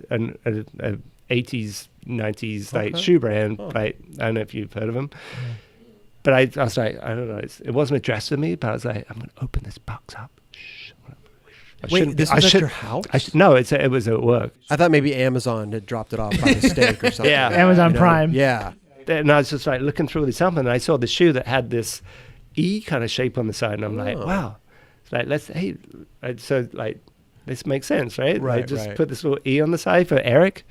80s, 90s like Okay. shoe brand. Oh. Like, I don't know if you've heard of them. But I was like, I don't know. It wasn't addressed to me, but I was like, I'm going to open this box up. Shh. I Wait, shouldn't- this I was at should- your house? No, it was at work. I thought maybe Amazon had dropped it off by mistake or something. Yeah. Amazon Prime. Yeah. And I was just like looking through this something, and I saw the shoe that had this E kind of shape on the side, and I'm like, Oh. wow. It's like, so like, this makes sense, right? Right, Like, just right. put this little E on the side for Eric,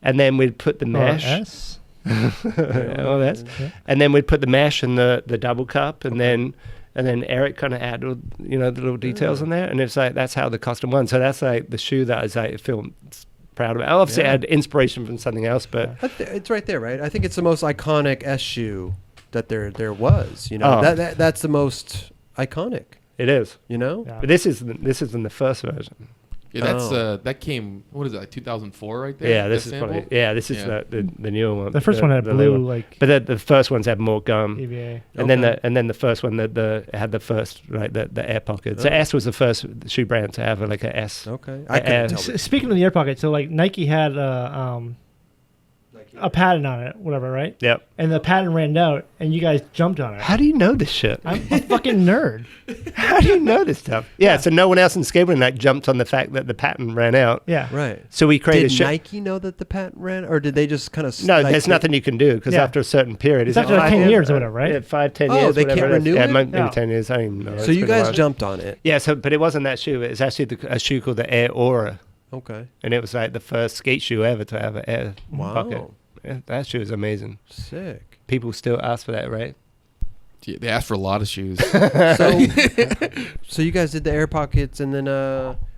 and then we'd put the mesh. S? All that. Yeah. And then we'd put the mesh and the double cup, and then Eric kind of added, the little details in there, and it's like that's how the custom one. So that's like the shoe that I was like feel proud of. Obviously, Yeah. I had inspiration from something else, but It's right there, right? I think it's the most iconic S shoe that there was. Oh. That's the most iconic. it is. Yeah. But this is in the first version. Yeah, that's Oh. that came. What is it? Like 2004, right there. Yeah, that this is sample? probably this is Yeah. the newer one. The first one had the blue, newer. like But the first ones had more gum. EVA. And Okay. then the first one had the first the air pocket. So Oh. S was the first shoe brand to have like a S. Okay. I couldn't tell. S. the- Speaking of the air pocket, so like Nike had a patent on it, whatever, right? Yep. And the patent ran out, and you guys jumped on it. How do you know this shit? I'm a fucking nerd. How do you know this stuff? Yeah, so no one else in skateboarding like jumped on the fact that the patent ran out. Yeah. Right. So we created Did Nike know that the patent ran, or did they just kind of? No, there's nothing you can do because Yeah. after a certain period, It's after 10 years or whatever, right? Yeah, 5, 10 Oh, years. they whatever can't it is. renew Yeah, it? maybe No. 10 years. I don't even know. So It's you been a guys while. jumped on it. Yeah, but it wasn't that shoe. It's actually a shoe called the Air Aura, Okay. and it was like the first skate shoe ever to have an air Wow. pocket. Yeah, that shoe is amazing. Sick. People still ask for that, right? Yeah, they asked for a lot of shoes. So, so you guys did the air pockets, and then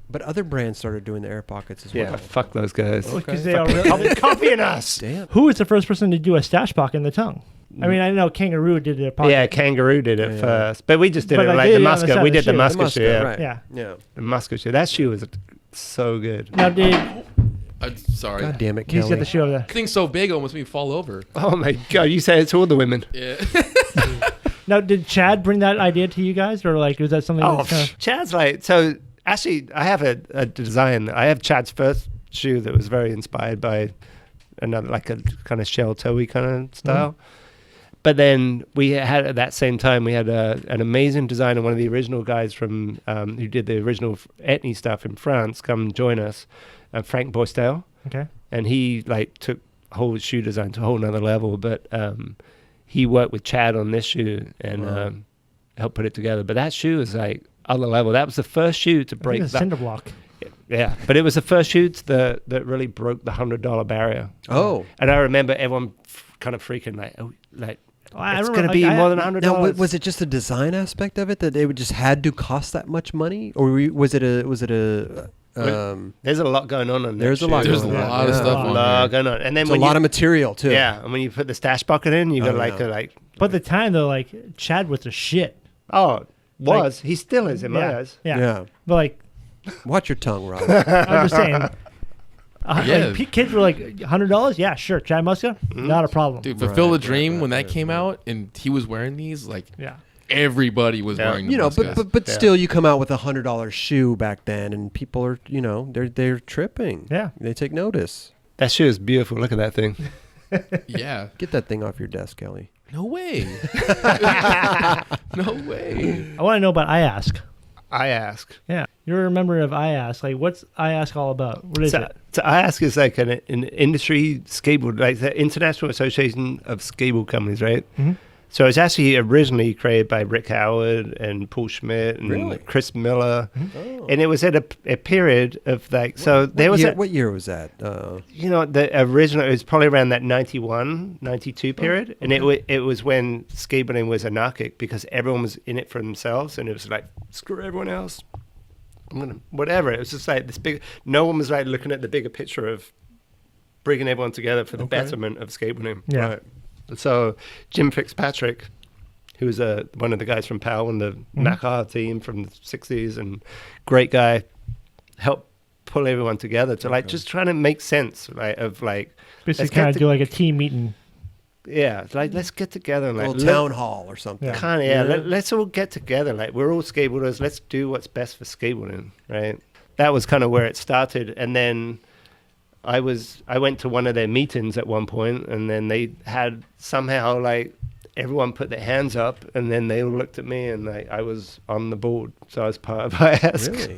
but other brands started doing the air pockets as well. Yeah, fuck those guys. Because they are really, Copying us. Damn. who was the first person to do a stash pocket in the tongue? I mean, I know Kangaroo did a pocket. Yeah, Kangaroo did it Yeah. first, but we just did But it like like they the did it on the Musket. side We of the did the shoe. Musket shoe, yeah. right. Yeah. Yeah. The Musket shoe. That shoe was so good. Now, did I'm sorry. God damn it, he's got Kelly. the shoe over there. Thing's so big, it almost made me fall over. Oh my god! You say it's all the women. Yeah. Now, did Chad bring that idea to you guys, or like was that something? Oh, that's kinda, Chad's like so. Actually, I have a design. I have Chad's first shoe that was very inspired by another, like a kind of shell toey kind of style. But then we had at that same time we had an amazing designer, one of the original guys from who did the original Etnie stuff in France, come join us, Frank Boistel, okay. and he like took whole shoe design to a whole nother level. But he worked with Chad on this shoe and helped put it together. But that shoe is like other level. That was the first shoe to break I think it's that. cinder block. Yeah, but it was the first shoe that really broke the $100 barrier. Oh. And I remember everyone kind of freaking like, I it's remember, going to be like, more than $100. Now, was it just the design aspect of it that it would just had to cost that much money, or was it a There's a lot going on. There's a lot There's a going on. lot of Yeah. stuff A on lot here. going on. And then It's a when lot of material too. yeah, and when you put the stash bucket in, you got Oh, like yeah. a like. But at the time though, like Chad was the shit. He still is in my Yeah. eyes. Yeah. Yeah. But like, Watch your tongue, Rob. I'm just saying. Yeah. Like, kids were like $100. Yeah, sure. Chad Muska, not a problem. Dude, Fulfill Right, the Dream, right, when that right, came right. out and he was wearing these, like Yeah. everybody was Yeah. wearing the You know, Muskas. but Yeah. still, you come out with $100 shoe back then, and people are, they're tripping. Yeah. They take notice. That shoe is beautiful. Look at that thing. Yeah. Get that thing off your desk, Kelly. No way. No way. I want to know about IASC. I ask. Yeah. You're a member of IASC. Like, what's IASC all about? What is it? So I ask is like an industry skateboard, like the International Association of Skateboard Companies, right? Mhm. So it's actually originally created by Rick Howard and Paul Schmidt and Really? Chris Miller, Oh. and it was at a period of like What year was that? the original, it was probably around that 91, 92 period. And it was when skateboarding was anarchic because everyone was in it for themselves. And it was like, screw everyone else. I'm going to, whatever. It was just like this big, no one was like looking at the bigger picture of bringing everyone together for the Okay. betterment of skateboarding. Yeah. Right. So Jim Fitzpatrick, who was one of the guys from PAL and the Macca team from the 60s and great guy, helped pull everyone together to like just trying to make sense of like Basically, let's kind get of do like a team meeting. like let's get together and A like little town hall or something. Yeah. kind of let's all get together, like we're all skateboarders, let's do what's best for skateboarding, right? That was kind of where it started. And then I went to one of their meetings at one point, and then they had somehow like everyone put their hands up, and then they all looked at me, and like I was on the board, so I was part of IASC. Really?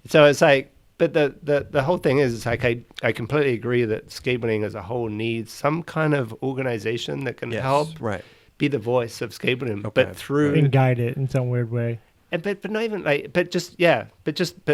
So it's like, but the whole thing is, it's like I completely agree that skateboarding as a whole needs some kind of organization that can Yes. help Right. be the voice of skateboarding, Okay. but through And guide it in some weird way. but not even like, but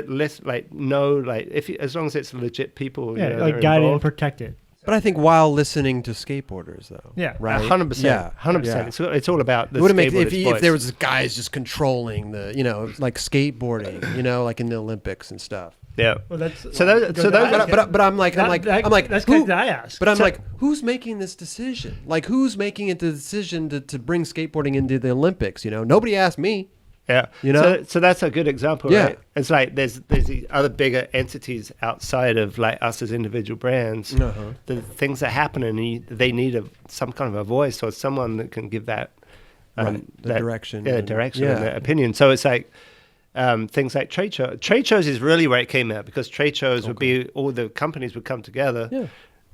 less like no, like as long as it's legit people, Yeah, you know, like that are guide it and involved. protect it. But I think while listening to skateboarders, though. Yeah. Right. 100%. Yeah. 100%. Yeah. It's all about the It would make skateboarder's if voice. there was guys just controlling the, like skateboarding, like in the Olympics and stuff. yeah. Well, that's So those- But I'm like, that's who, connected to IASC. but I'm So- like, who's making this decision? Like, who's making it the decision to bring skateboarding into the Olympics? Nobody asked me. Yeah, You know? So that's a good example, Yeah. right? It's like there's the other bigger entities outside of like us as individual brands. Uh-huh. The things that happen, and they need some kind of a voice or someone that can give that, Right, the direction yeah, and- direction yeah. and the opinion. So it's like things like trade shows. Trade shows is really where it came out because trade shows would be all the companies would come together. Yeah.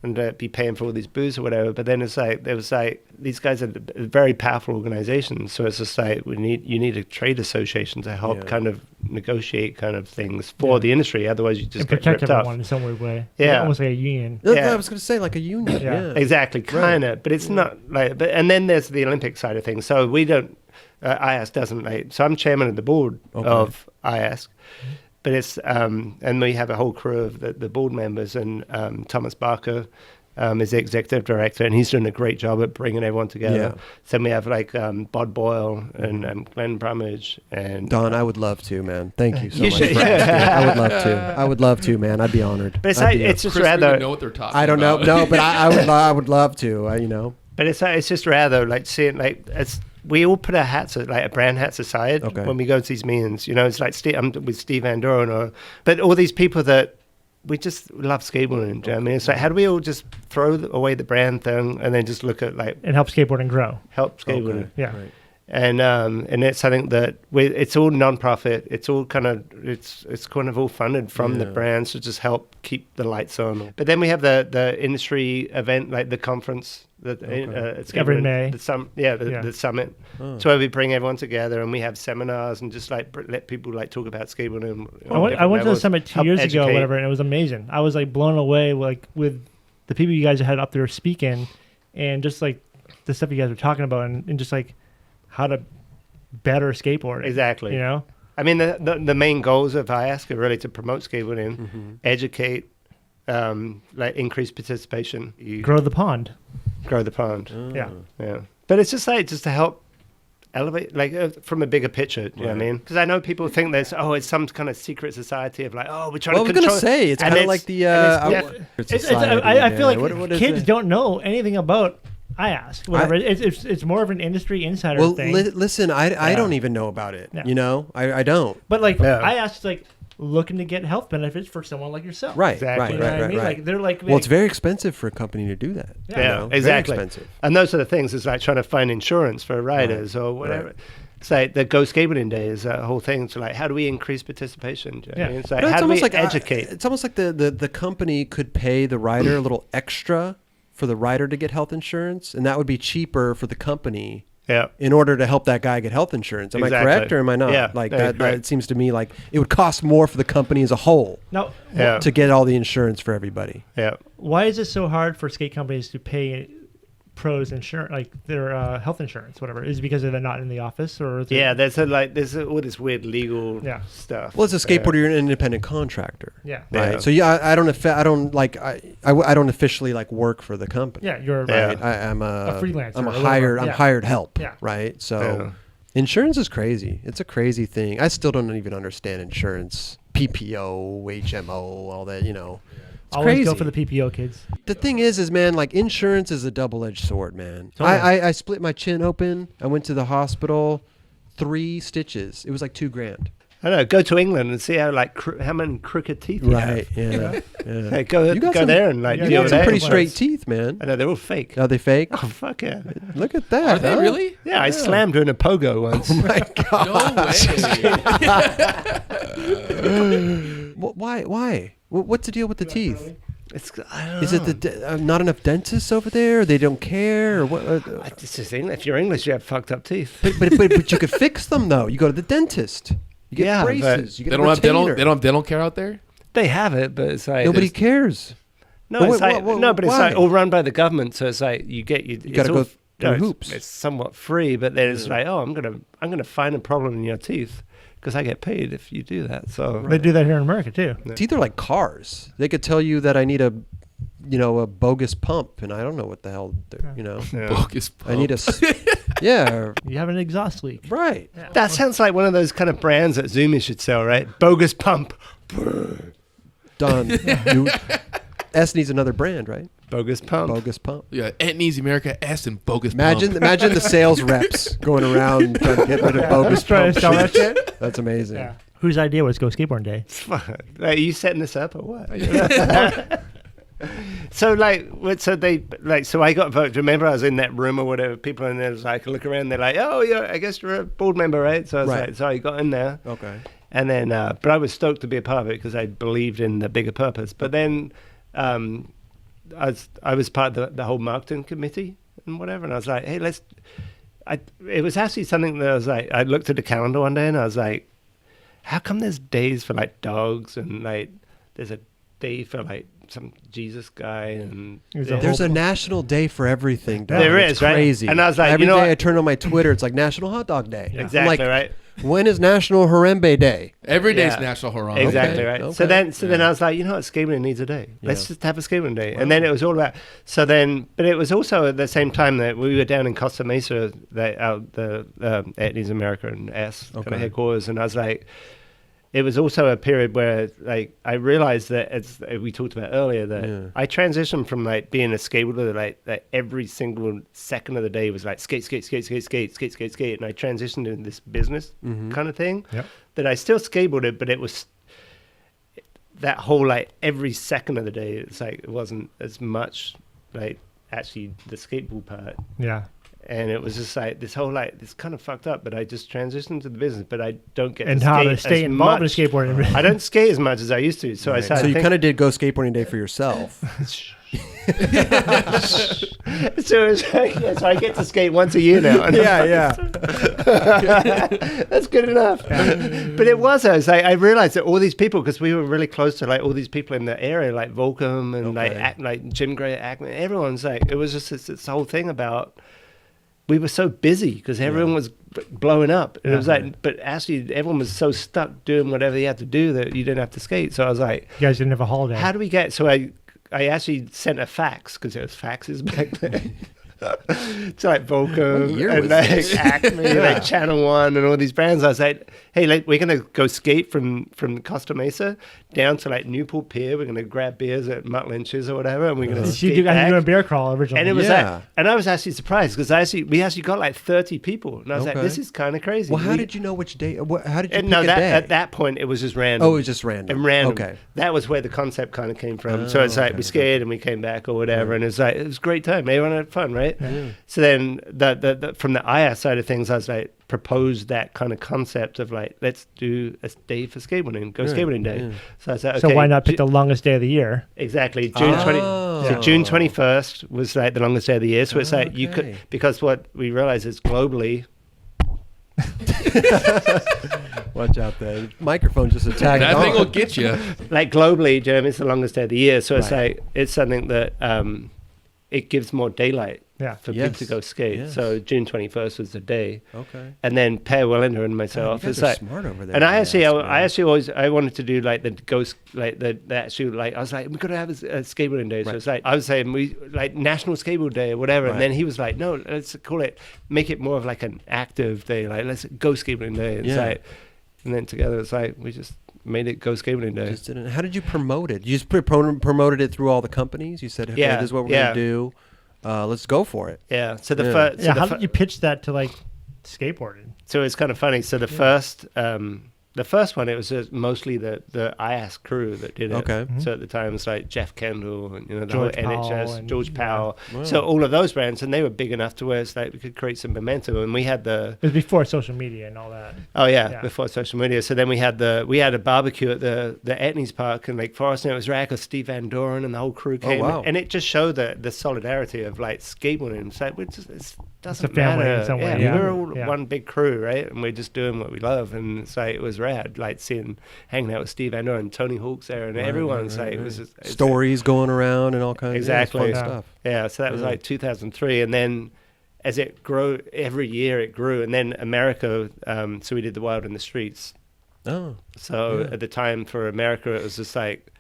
and be paying for all these booze or whatever. But then it's like there was like these guys are very powerful organizations, so it's just like you need a trade association to help kind of negotiate kind of things for the industry. Otherwise, you just And get protect ripped off. everyone in some weird way. Yeah. Almost like a union. That's what Yeah. I was going to say, like a union. Yeah. Yeah. Exactly, kind of, but it's not like. But and then there's the Olympic side of things. So we don't. IASC doesn't like. So I'm chairman of the board of IASC, but it's and we have a whole crew of the board members, and Thomas Barker is the executive director, and he's doing a great job at bringing everyone together. Yeah. So we have like Bod Boyle and Glenn Brummage and Don, I would love to, man. Thank you so You much. should- for asking. I would love to. I would love to, man. I'd be honored. But it's I'd like, be- it's just Chris doesn't rather. even know what they're talking I don't know. about. No, but I would love to. You know. But it's just rather like seeing like it's we all put our hats like our brand hats aside when we go to these meetings. You know, it's like I'm with Steve Van Doren but all these people that we just love skateboarding. Do you know what I mean? It's like how do we all just throw away the brand thing and then just look at like And help skateboarding grow. help skateboarding? Okay. Yeah. Right. And it's something that it's all non-profit. It's all kind of it's kind of all funded from the brands to just help keep the lights on. But then we have the industry event like the conference that it's Every May. the summit. Oh. So where we bring everyone together and we have seminars and just like let people like talk about skateboarding. I went to the summit 2 years ago, or whatever, and it was amazing. I was like blown away, like with the people you guys had up there speaking, and just like the stuff you guys were talking about, and just like how to better skateboarding. Exactly. You know. I mean, the main goals of IASC are really to promote skateboarding, educate, like increase participation, Grow the pond. grow the pond. Yeah. Yeah, but it's just like to help elevate, like from a bigger picture. Do you know what I mean? Because I know people think there's it's some kind of secret society of like we're trying Well, I to was control. gonna say it's and kind of like the I feel like what is kids it? don't know anything about IASC. Whatever. It's more of an industry insider Well, thing. listen, I don't even know about it. Yeah. You know, I don't. But like Yeah. IASC is like looking to get health benefits for someone like yourself. Right, Exactly. You know what I right, mean? right. Like they're like Well, it's very expensive for a company to do that. Yeah. Yeah, you know? Very exactly. expensive. And those are the things. It's like trying to find insurance for riders or whatever. Right. It's like the Go Skateboarding Day is a whole thing. So like, how do we increase participation? Do you know what I mean? It's like, But how do we like educate? it's almost like the company could pay the rider a little extra for the rider to get health insurance, and that would be cheaper for the company Yeah. in order to help that guy get health insurance. Am I Exactly. correct or am I not? Yeah, Like yeah, that right. it seems to me like it would cost more for the company as a whole Now, Yeah. to get all the insurance for everybody. Yeah. why is it so hard for skate companies to pay pros insurance, like their health insurance, whatever? Is it because they're not in the office, or is it, Yeah. There's all this weird legal stuff. Well, as a skateboarder, you're an independent contractor. Yeah. Right. Yeah. So yeah, I don't don't officially like work for the company. Yeah, you're Yeah. right. I'm a freelancer I'm or a whatever. hired. I'm Yeah. hired help. Yeah. Right. So Yeah. insurance is crazy. It's a crazy thing. I still don't even understand insurance, PPO, HMO, all that. You know, it's Always crazy. go for the PPO, kids. The thing is man, like insurance is a double-edged sword, man. Totally. I split my chin open. I went to the hospital, 3 stitches. It was like $2,000. I don't know. Go to England and see how how many crooked teeth you Right. have. Yeah. yeah. Hey, go You got go some- there and like you You deal got with some that. pretty straight teeth, man. I know they're all fake. Are they fake? Oh fuck yeah! Look at that. Are they huh? really? Yeah, I slammed her in a pogo once. Oh my God. No way. Why? What's the deal with the teeth? It's I don't Is it the not enough dentists over there? Or they don't care, or what? It's just English. If you're English, you have fucked up teeth. But you could fix them though. You go to the dentist. You get Yeah, but braces. You get They a don't have retainer. they don't have dental care out there. They have it, but it's like Nobody it's- cares. No, But it's like no, but it's why? like all run by the government. So it's like you get you. gotta go through it's- hoops. It's somewhat free, but then it's like, oh, I'm gonna find a problem in your teeth because I get paid if you do that. So They do that here in America too. Teeth are like cars. They could tell you that I need a bogus pump, and I don't know what the hell. You know, Yeah. Bogus. I need a. Yeah. You have an exhaust leak. Right. That sounds like one of those kind of brands that Zoomy should sell, right? Bogus pump. Done. S needs another brand, right? Bogus pump. Bogus pump. Yeah, Ant needs America S and bogus. Imagine the sales reps going around trying to get rid of bogus Trying pump to sell that shit. shit. That's amazing. Yeah. Whose idea was Go Skateboarding Day? Are you setting this up or what? So I got voted. Remember, I was in that room or whatever. People in there was like, look around. They're like, oh, yeah, I guess you're a board member, right? So I was Right. like, so I got in there, Okay. and then, but I was stoked to be a part of it because I believed in the bigger purpose. But then, I was part of the whole marketing committee and whatever, and I was like, hey, it was actually something that I was like, I looked at the calendar one day and I was like, how come there's days for like dogs and like there's a day for like some Jesus guy and There's a national day for everything. Dog. There It's is, right? crazy. And I was like, every you know day what? I turn on my Twitter, it's like National Hot Dog Day. Yeah. I'm Exactly, like, right? when is National Harambe Day? Every day's Yeah. National Harambe. Exactly Okay, right. okay. So then I was like, you know what, skateboarding needs a day. Let's Yeah. just have a skateboarding day. And then it was all about. So then, but it was also at the same time that we were down in Costa Mesa, the Etnies America and S kind Okay. of headquarters, and I was like, it was also a period where like I realized that as we talked about earlier that Yeah. I transitioned from like being a skateboarder like every single second of the day was like skate, and I transitioned into this business kind of thing. Yep. That I still skateboarded, but it was that whole like every second of the day. It's like it wasn't as much like actually the skateboard part, Yeah. and it was just like this whole like this kind of fucked up. But I just transitioned to the business, but I don't get And to how skate to stay as involved in much. skateboarding. I don't skate as much as I used to, so I Right. started. So you thinking- kind of did Go Skateboarding Day for yourself. So it's like, yeah, so I get to skate once a year now. yeah. That's good enough. But it was, I was like, I realized that all these people, because we were really close to like all these people in the area, like Volcom and Okay. like Jim Gray, Ackman, everyone's like, it was just this whole thing about, we were so busy because everyone was blowing up. And it was like, but actually everyone was so stuck doing whatever they had to do that you didn't have to skate. So I was like, You guys didn't have a holiday. how do we get, so I actually sent a fax because there was faxes back then. To like Volcom What year and was like this? Acme, like Channel One and all these brands. I was like, hey, like, we're gonna go skate from Costa Mesa down to like Newport Pier. We're gonna grab beers at Mutt Lynch's or whatever, and we're gonna You skate did, I back. do a bear crawl originally. And it was Yeah. like, and I was actually surprised because we actually got like 30 people, and I was like, Okay. this is kind of crazy. Well, how did you know which day? How did you pick No, a that day? at that point it was just random. Oh, it was just random. And random. Okay. That was where the concept kind of came from. So it's like okay, we skated and we came back or whatever, and it's like it was a great time. Everyone had fun, right? So then the from the IASC side of things, I was like proposed that kind of concept of like let's do a day for skateboarding, Go Skateboarding Day. yeah. So I was like, so okay, why not pick the longest day of the year? Exactly. June 20. Oh. So June 21st was like the longest day of the year. So it's like you could, Okay. because what we realized is globally. Watch out, there. Microphone just attacked. That thing Dawn. will get you. Like globally, Jeremy, it's the longest day of the year. So it's Right. like, it's something that it gives more daylight Yeah. for Yes. people to go skate. Yes. So June 21st was the day. Okay. And then Per Wellinder and God, myself, you guys it's are like, smart over there. and I actually, man. I actually always, I wanted to do like the ghost, like the actual, like I was like, we got to have a skateboarding day. So Right. it's like I was saying we like National Skateboard Day or whatever, Right. and then he was like, no, let's call it, make it more of like an active day, like let's go skateboarding day. It's Yeah. like, and then together it's like we just made it Go Skateboarding Day. Just didn't. How did you promote it? You just promoted it through all the companies. You said, okay, Yeah, this is what we're yeah. gonna do. Let's go for it. Yeah. So the Yeah. first, Yeah, how did you pitch that to like skateboarding? So it's kind of funny. So the first one, it was just mostly the IASC crew that did it. Okay. So at the time, it was like Jeff Kendall and the George whole Powell NHS, and- George yeah. Powell. Wow. So all of those brands, and they were big enough to where it's like we could create some momentum. And we had It was before social media and all that. yeah, Yeah. before social media. So then we had a barbecue at the Etnies Park in Lake Forest, and it was rad because Steve Van Doren and the whole crew came. wow. And it just showed the solidarity of like skateboarding. It's like it doesn't a family in matter. some way, Yeah, yeah. we're all Yeah. one big crew, right? And we're just doing what we love. And it's like it was rad, like hanging out with Steve Van Doren and Tony Hawk's there, and everyone's like it was just, it's- Stories going around and all kinds Exactly. of fun Yeah. stuff. Yeah, so that was Yeah. like 2003, and then as it grew every year, it grew, and then America. So we did the Wild in the Streets. Oh, So Yeah. at the time for America, it was just like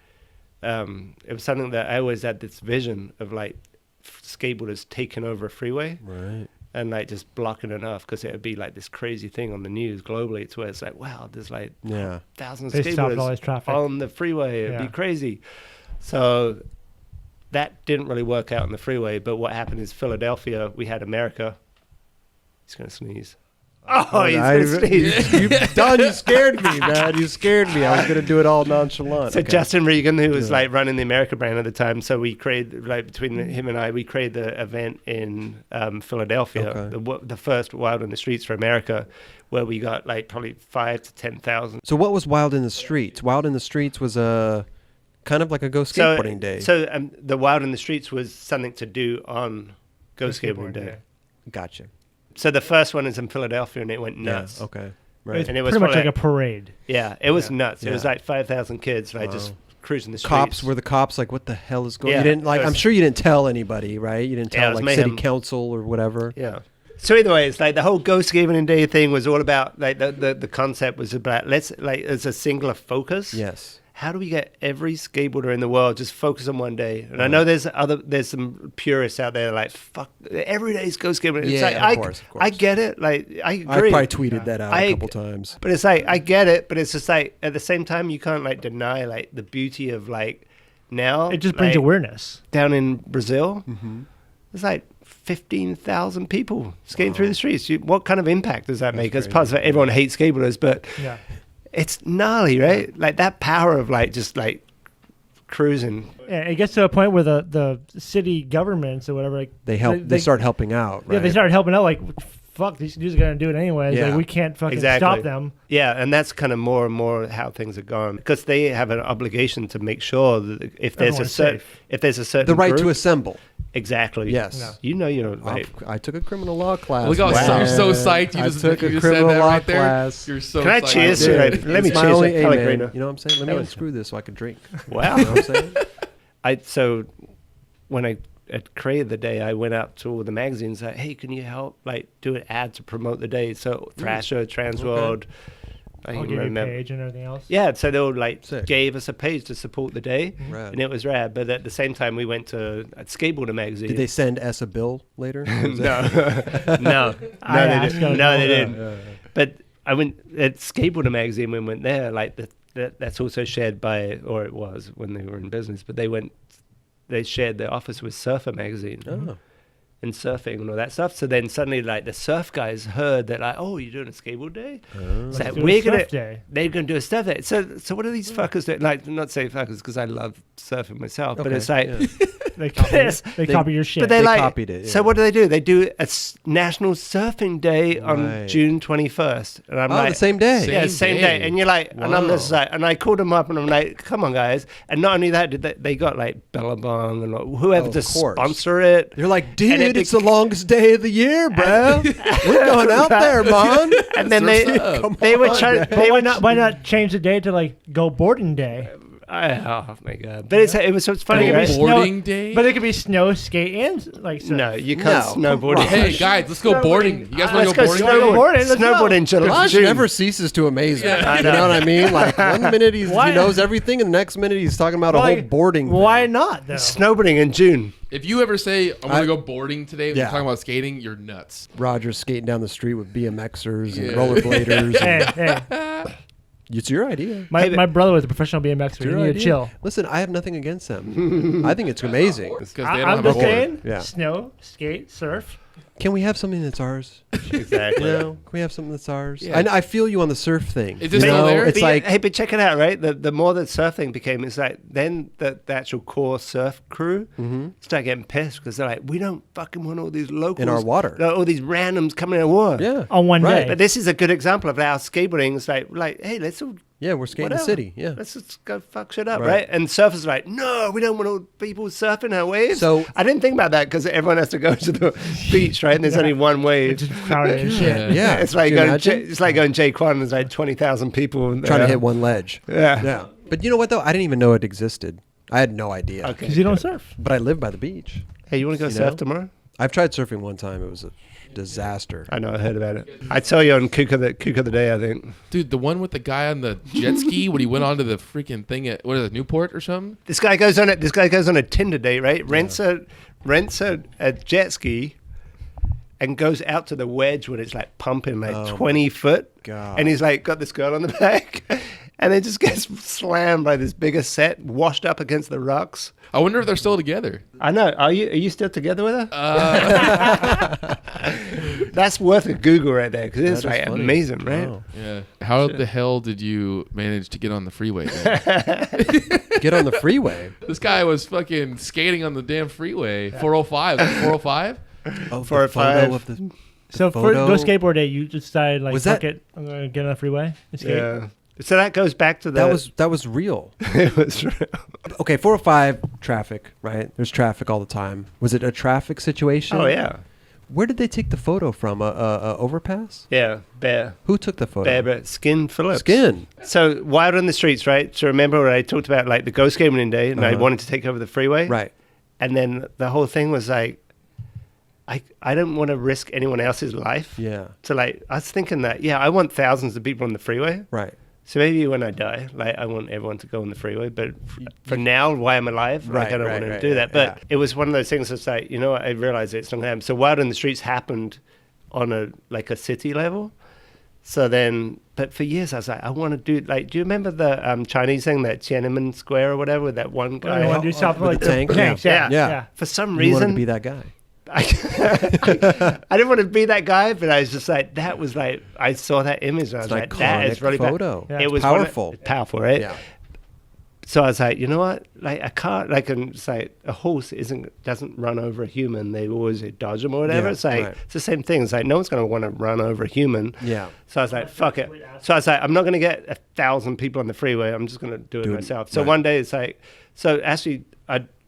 it was something that I always had this vision of like skateboarders taking over a freeway right. and like just blocking it off because it would be like this crazy thing on the news globally to where it's like, wow, there's like Yeah. thousands They of stopped all skateboarders this traffic. on the freeway. It'd Yeah. be crazy. So that didn't really work out on the freeway. But what happened is Philadelphia, we had America. He's going to sneeze. Oh, he's going to sneeze. Don, you scared me, man. You scared me. I was gonna do it all nonchalant. So Okay. Justin Regan, who was Yeah. like running the America brand at the time, so we created, like between him and I, we created the event in Philadelphia, Okay. the first Wild in the Streets for America, where we got like probably 5,000 to 10,000. So what was Wild in the Streets? Wild in the Streets was a kind of like a Go So- Skateboarding Day. So the Wild in the Streets was something to do on Go Skateboarding Day. Gotcha. So the first one is in Philadelphia, and it went nuts. Yeah, okay. It's Right. And it was pretty much probably- like a parade. Yeah, it was Yeah. nuts. It was Yeah. like 5,000 kids, like just Wow. cruising the streets. Cops were the cops like, what the hell is going? Yeah, You didn't like. it was- I'm sure you didn't tell anybody, right? You didn't Yeah, it tell was like city mayhem. council or whatever. Yeah. So either way, it's like the whole Go Skateboarding Day thing was all about like the concept was about let's like as a singular focus. Yes. How do we get every skateboarder in the world just focus on one day? And I know there's some purists out there like fuck every day's Go Skateboarding. It's Yeah, like, of course. I get it. Like I I agree. probably tweeted that out I- a couple times. But it's like I get it, but it's just like at the same time you can't like deny like the beauty of like now. It just brings like, awareness. down in Brazil. Mm-hmm. There's like 15,000 people skating through the streets. What kind of impact does that make? As crazy. part of it, everyone hates skateboarders, but Yeah. it's gnarly, right? Like that power of like just like cruising. Yeah, it gets to a point where the city governments or whatever, like They help. They start helping out. Right? Yeah, they started helping out. Like, fuck, these dudes are gonna do it anyways. Yeah. Like, we can't fucking Exactly. stop them. Yeah, and that's kind of more and more how things are going because they have an obligation to make sure that if there's Everyone's certain safe. The right group, to assemble. exactly. Yes. No. You know you're right. I took a criminal law class. Look how Wow. you're so psyched. You I just, took you a just said criminal that law right there. class. You're so Can I psyched. cheers Dude, to it? Let me it's my cheers only- to hey, Pellegrino. man, you know what I'm saying? Let me That was- unscrew this so I can drink. Wow. You know what I'm saying? So when I had created the day, I went out to all the magazines like, hey, can you help like do an ad to promote the day? So Thrasher, Transworld, I I'll don't give you a remember. page and everything else. Yeah, so they all like Sick. gave us a page to support the day, Rad. and it was rad. But at the same time, we went to a skateboarder magazine. Did they send us a bill later? No, no, they IASC didn't. No, they goes didn't. But I went at skateboarder magazine when we went there. Like that's also shared by, or it was when they were in business. But they shared their office with Surfer magazine. Oh. And surfing and all that stuff. So then suddenly, like the surf guys heard that, like, oh, you're doing a skateboard day. It's like do a we're surf gonna, day. they're gonna do a surf day. So what are these fuckers doing? Like, not say fuckers because I love surfing myself, but Okay, it's like, yeah. They copy, Yes. they copy your shit. but they They like. copied it, So yeah. what do? They do a National Surfing Day on Right. June 21st, and I'm Oh, like, the same day. Same yeah, same day. day. And you're like, and I'm just Wow. like, and I called them up and I'm like, come on, guys. And not only that, they got like Billabong and whoever Oh, to of course. sponsor it. They're like, And dude, it it's the longest day of the year, bro. We're going out there, man. And then Surf's up. they were on, trying. man. They were Why not change the day to like Go Boarding Day? Oh my god! But it's But funny, it could right? be Boarding snow, day? But it could be snow, skate, and like surf. No, you can't No, snowboard. come in- Hey guys, let's go boarding. You guys want Let's to go go boarding? snowboard. Let's go. Snowboard in July. Raj June. never ceases to amaze me. I You know know. what I mean? Like one minute he Why- knows everything, and the next minute he's talking about a whole boarding. Why not though? Snowboarding in June. If you ever say I'm gonna go boarding today, when Yeah. you're talking about skating, you're nuts. Roger's skating down the street with BMXers and Yeah. rollerbladers. and Hey, hey. it's your idea. My brother was a professional BMXer. It's You your need to idea. chill. Listen, I have nothing against them. I think it's amazing. It's because they don't I'm have a just board. saying. Yeah. Snow, skate, surf. Can we have something that's ours? Exactly. You know, can we have something that's ours? Yeah. I feel you on the surf thing. Is you it still know? there? It's But like hey, but check it out, right? The more that surfing became, it's like then the actual core surf crew start getting pissed because they're like, we don't fucking want all these locals In our water. all these randoms coming in our water. yeah, On one right. day. But this is a good example of how skateboarding is like, hey, let's all Yeah, we're skating the whatever. city. Yeah. Let's just go fuck shit up, Right. right? And surfers are like, no, we don't want all people surfing our waves. So- I didn't think about that because everyone has to go to the beach, right? And there's only one wave. Just crowded and shit. Yeah. It's like Can you going. imagine? It's like going J Quan. There's like 20,000 people Trying to hit one ledge. Yeah. Yeah. But you know what though? I didn't even know it existed. I had no idea. Okay. Because you don't surf. But I live by the beach. Hey, you want to go You surf know? tomorrow? I've tried surfing one time. It was a disaster. I know. I heard about it. I tell you on Kook of the Day. I think Dude, the one with the guy on the jet ski when he went onto the freaking thing at what is it, Newport or something? this guy goes on a Tinder date, right? Rents a jet ski. And goes out to the wedge when it's like pumping like Oh 20 foot. God. And he's like got this girl on the back. And it just gets slammed by this bigger set, washed up against the rocks. I wonder if they're still together. I know. Are you still together with her? Uh, That's worth a Google right there because it's That is like funny. amazing, right? Wow. yeah. How the hell did you manage to get on the freeway? man? Get on the freeway. This guy was fucking skating on the damn freeway. 405. 405? Oh, For a the photo five. of the So for photo. Go Skateboard Day, you decided like, Was fuck that- it, I'm gonna get on the freeway and skate. Yeah. So that goes back to the... That was real. It was real. Okay, 405 traffic, right? There's traffic all the time. Was it a traffic situation? Oh, yeah. Where did they take the photo from? A overpass? Yeah, Bear. Who took the photo? Bear, Skin Phillips. Skin. So Wild on the Streets, right? So remember when I talked about like the Go Skateboarding day and I wanted to take over the freeway? Right. And then the whole thing was like, I don't want to risk anyone else's life. Yeah. So like, I was thinking that, yeah, I want thousands of people on the freeway. Right. So maybe when I die, like I want everyone to go on the freeway. But for now, while I'm alive, like, I don't want to do that. But it was one of those things that's like, you know what, I realized it's not going to happen. So Wild on the Streets happened on a city level. So then, but for years I was like, I want to do, like, do you remember the Chinese thing, that Tiananmen Square or whatever, with that one guy? I want to do something with like the tank? tanks, Yeah. yeah. For some You reason, wanted to be that guy. I didn't want to be that guy, but I was just like, that was like, I saw that image and I was It's an like, that is iconic really photo. Yeah. It was powerful. Powerful, right? Yeah. So I was like, you know what? Like I can't, like, it's like a horse doesn't run over a human. They always dodge them or whatever. Yeah, It's like, right. it's the same thing. It's like, no one's going to want to run over a human. Yeah. So I was like, fuck it. So I was like, I'm not going to get 1,000 people on the freeway. I'm just going to do it myself. So right. one day it's like, so actually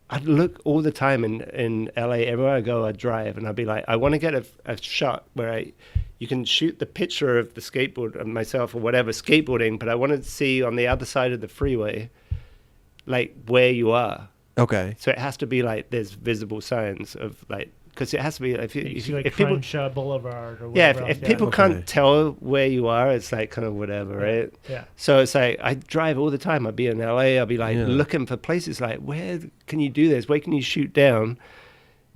I'd look all the time in LA, everywhere I go, I'd drive and I'd be like, I want to get a shot where you can shoot the picture of the skateboard of myself or whatever skateboarding, but I wanted to see on the other side of the freeway, like where you are. Okay. So it has to be like there's visible signs of like, because it has to be You see like if people, Crunch Boulevard or yeah, whatever if else, people Okay. can't tell where you are, it's like kind of whatever, right? Yeah. So it's like I drive all the time. I'd be in LA. I'll be like Yeah. looking for places like, where can you do this? Where can you shoot down?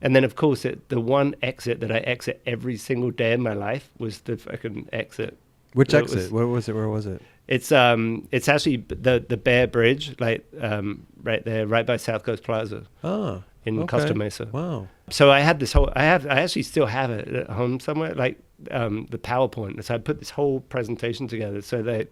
And then of course the one exit that I exit every single day in my life was the fucking exit. Which So it exit? Where was it? It's actually the Bear Bridge, like right there, right by South Coast Plaza Oh. in okay. Costa Mesa. Wow. So I had this whole, I actually still have it at home somewhere, like the PowerPoint. So I put this whole presentation together so that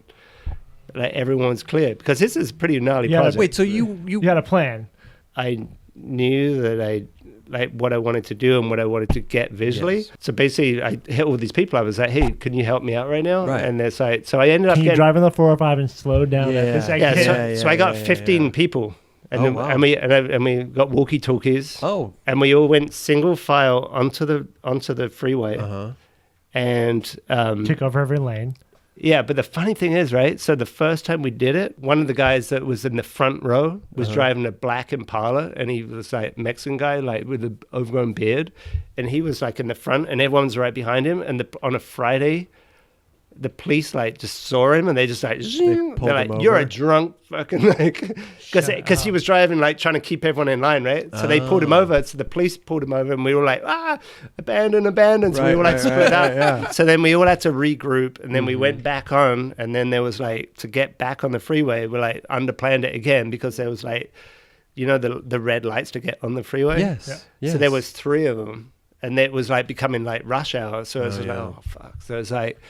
like everyone's clear, because this is a pretty gnarly Yeah, project. Wait, so you You got a plan. I knew that I like what I wanted to do and what I wanted to get visually. Yes. So basically I hit all these people. I was like, hey, can you help me out right now? Right. And it's like, so I ended up Can you getting, drive on the 405 and slow down Yeah. at this yeah, exit? so I got yeah, 15 yeah. people. And, Oh, then, wow. and we got walkie-talkies. Oh. And we all went single file onto the freeway. Uh-huh. And Took over every lane. yeah, but the funny thing is, right? So the first time we did it, one of the guys that was in the front row was driving a black Impala, and he was like Mexican guy, like with an overgrown beard, and he was like in the front, and everyone's right behind him. And on a Friday, the police like just saw him, and they just like they're pulled like, him "You're a over. drunk fucking like," because he was driving like trying to keep everyone in line, right? So they pulled him over. So the police pulled him over, and we were like, abandon. So we Right, all like right, split right, up. right, yeah. So then we all had to regroup, and then we went back on, and then there was like, to get back on the freeway, we like underplanned it again, because there was like, you know, the red lights to get on the freeway. Yes. Yeah. Yes. So there was 3 of them, and it was like becoming like rush hour. So it was like, yeah. oh fuck. So it's like,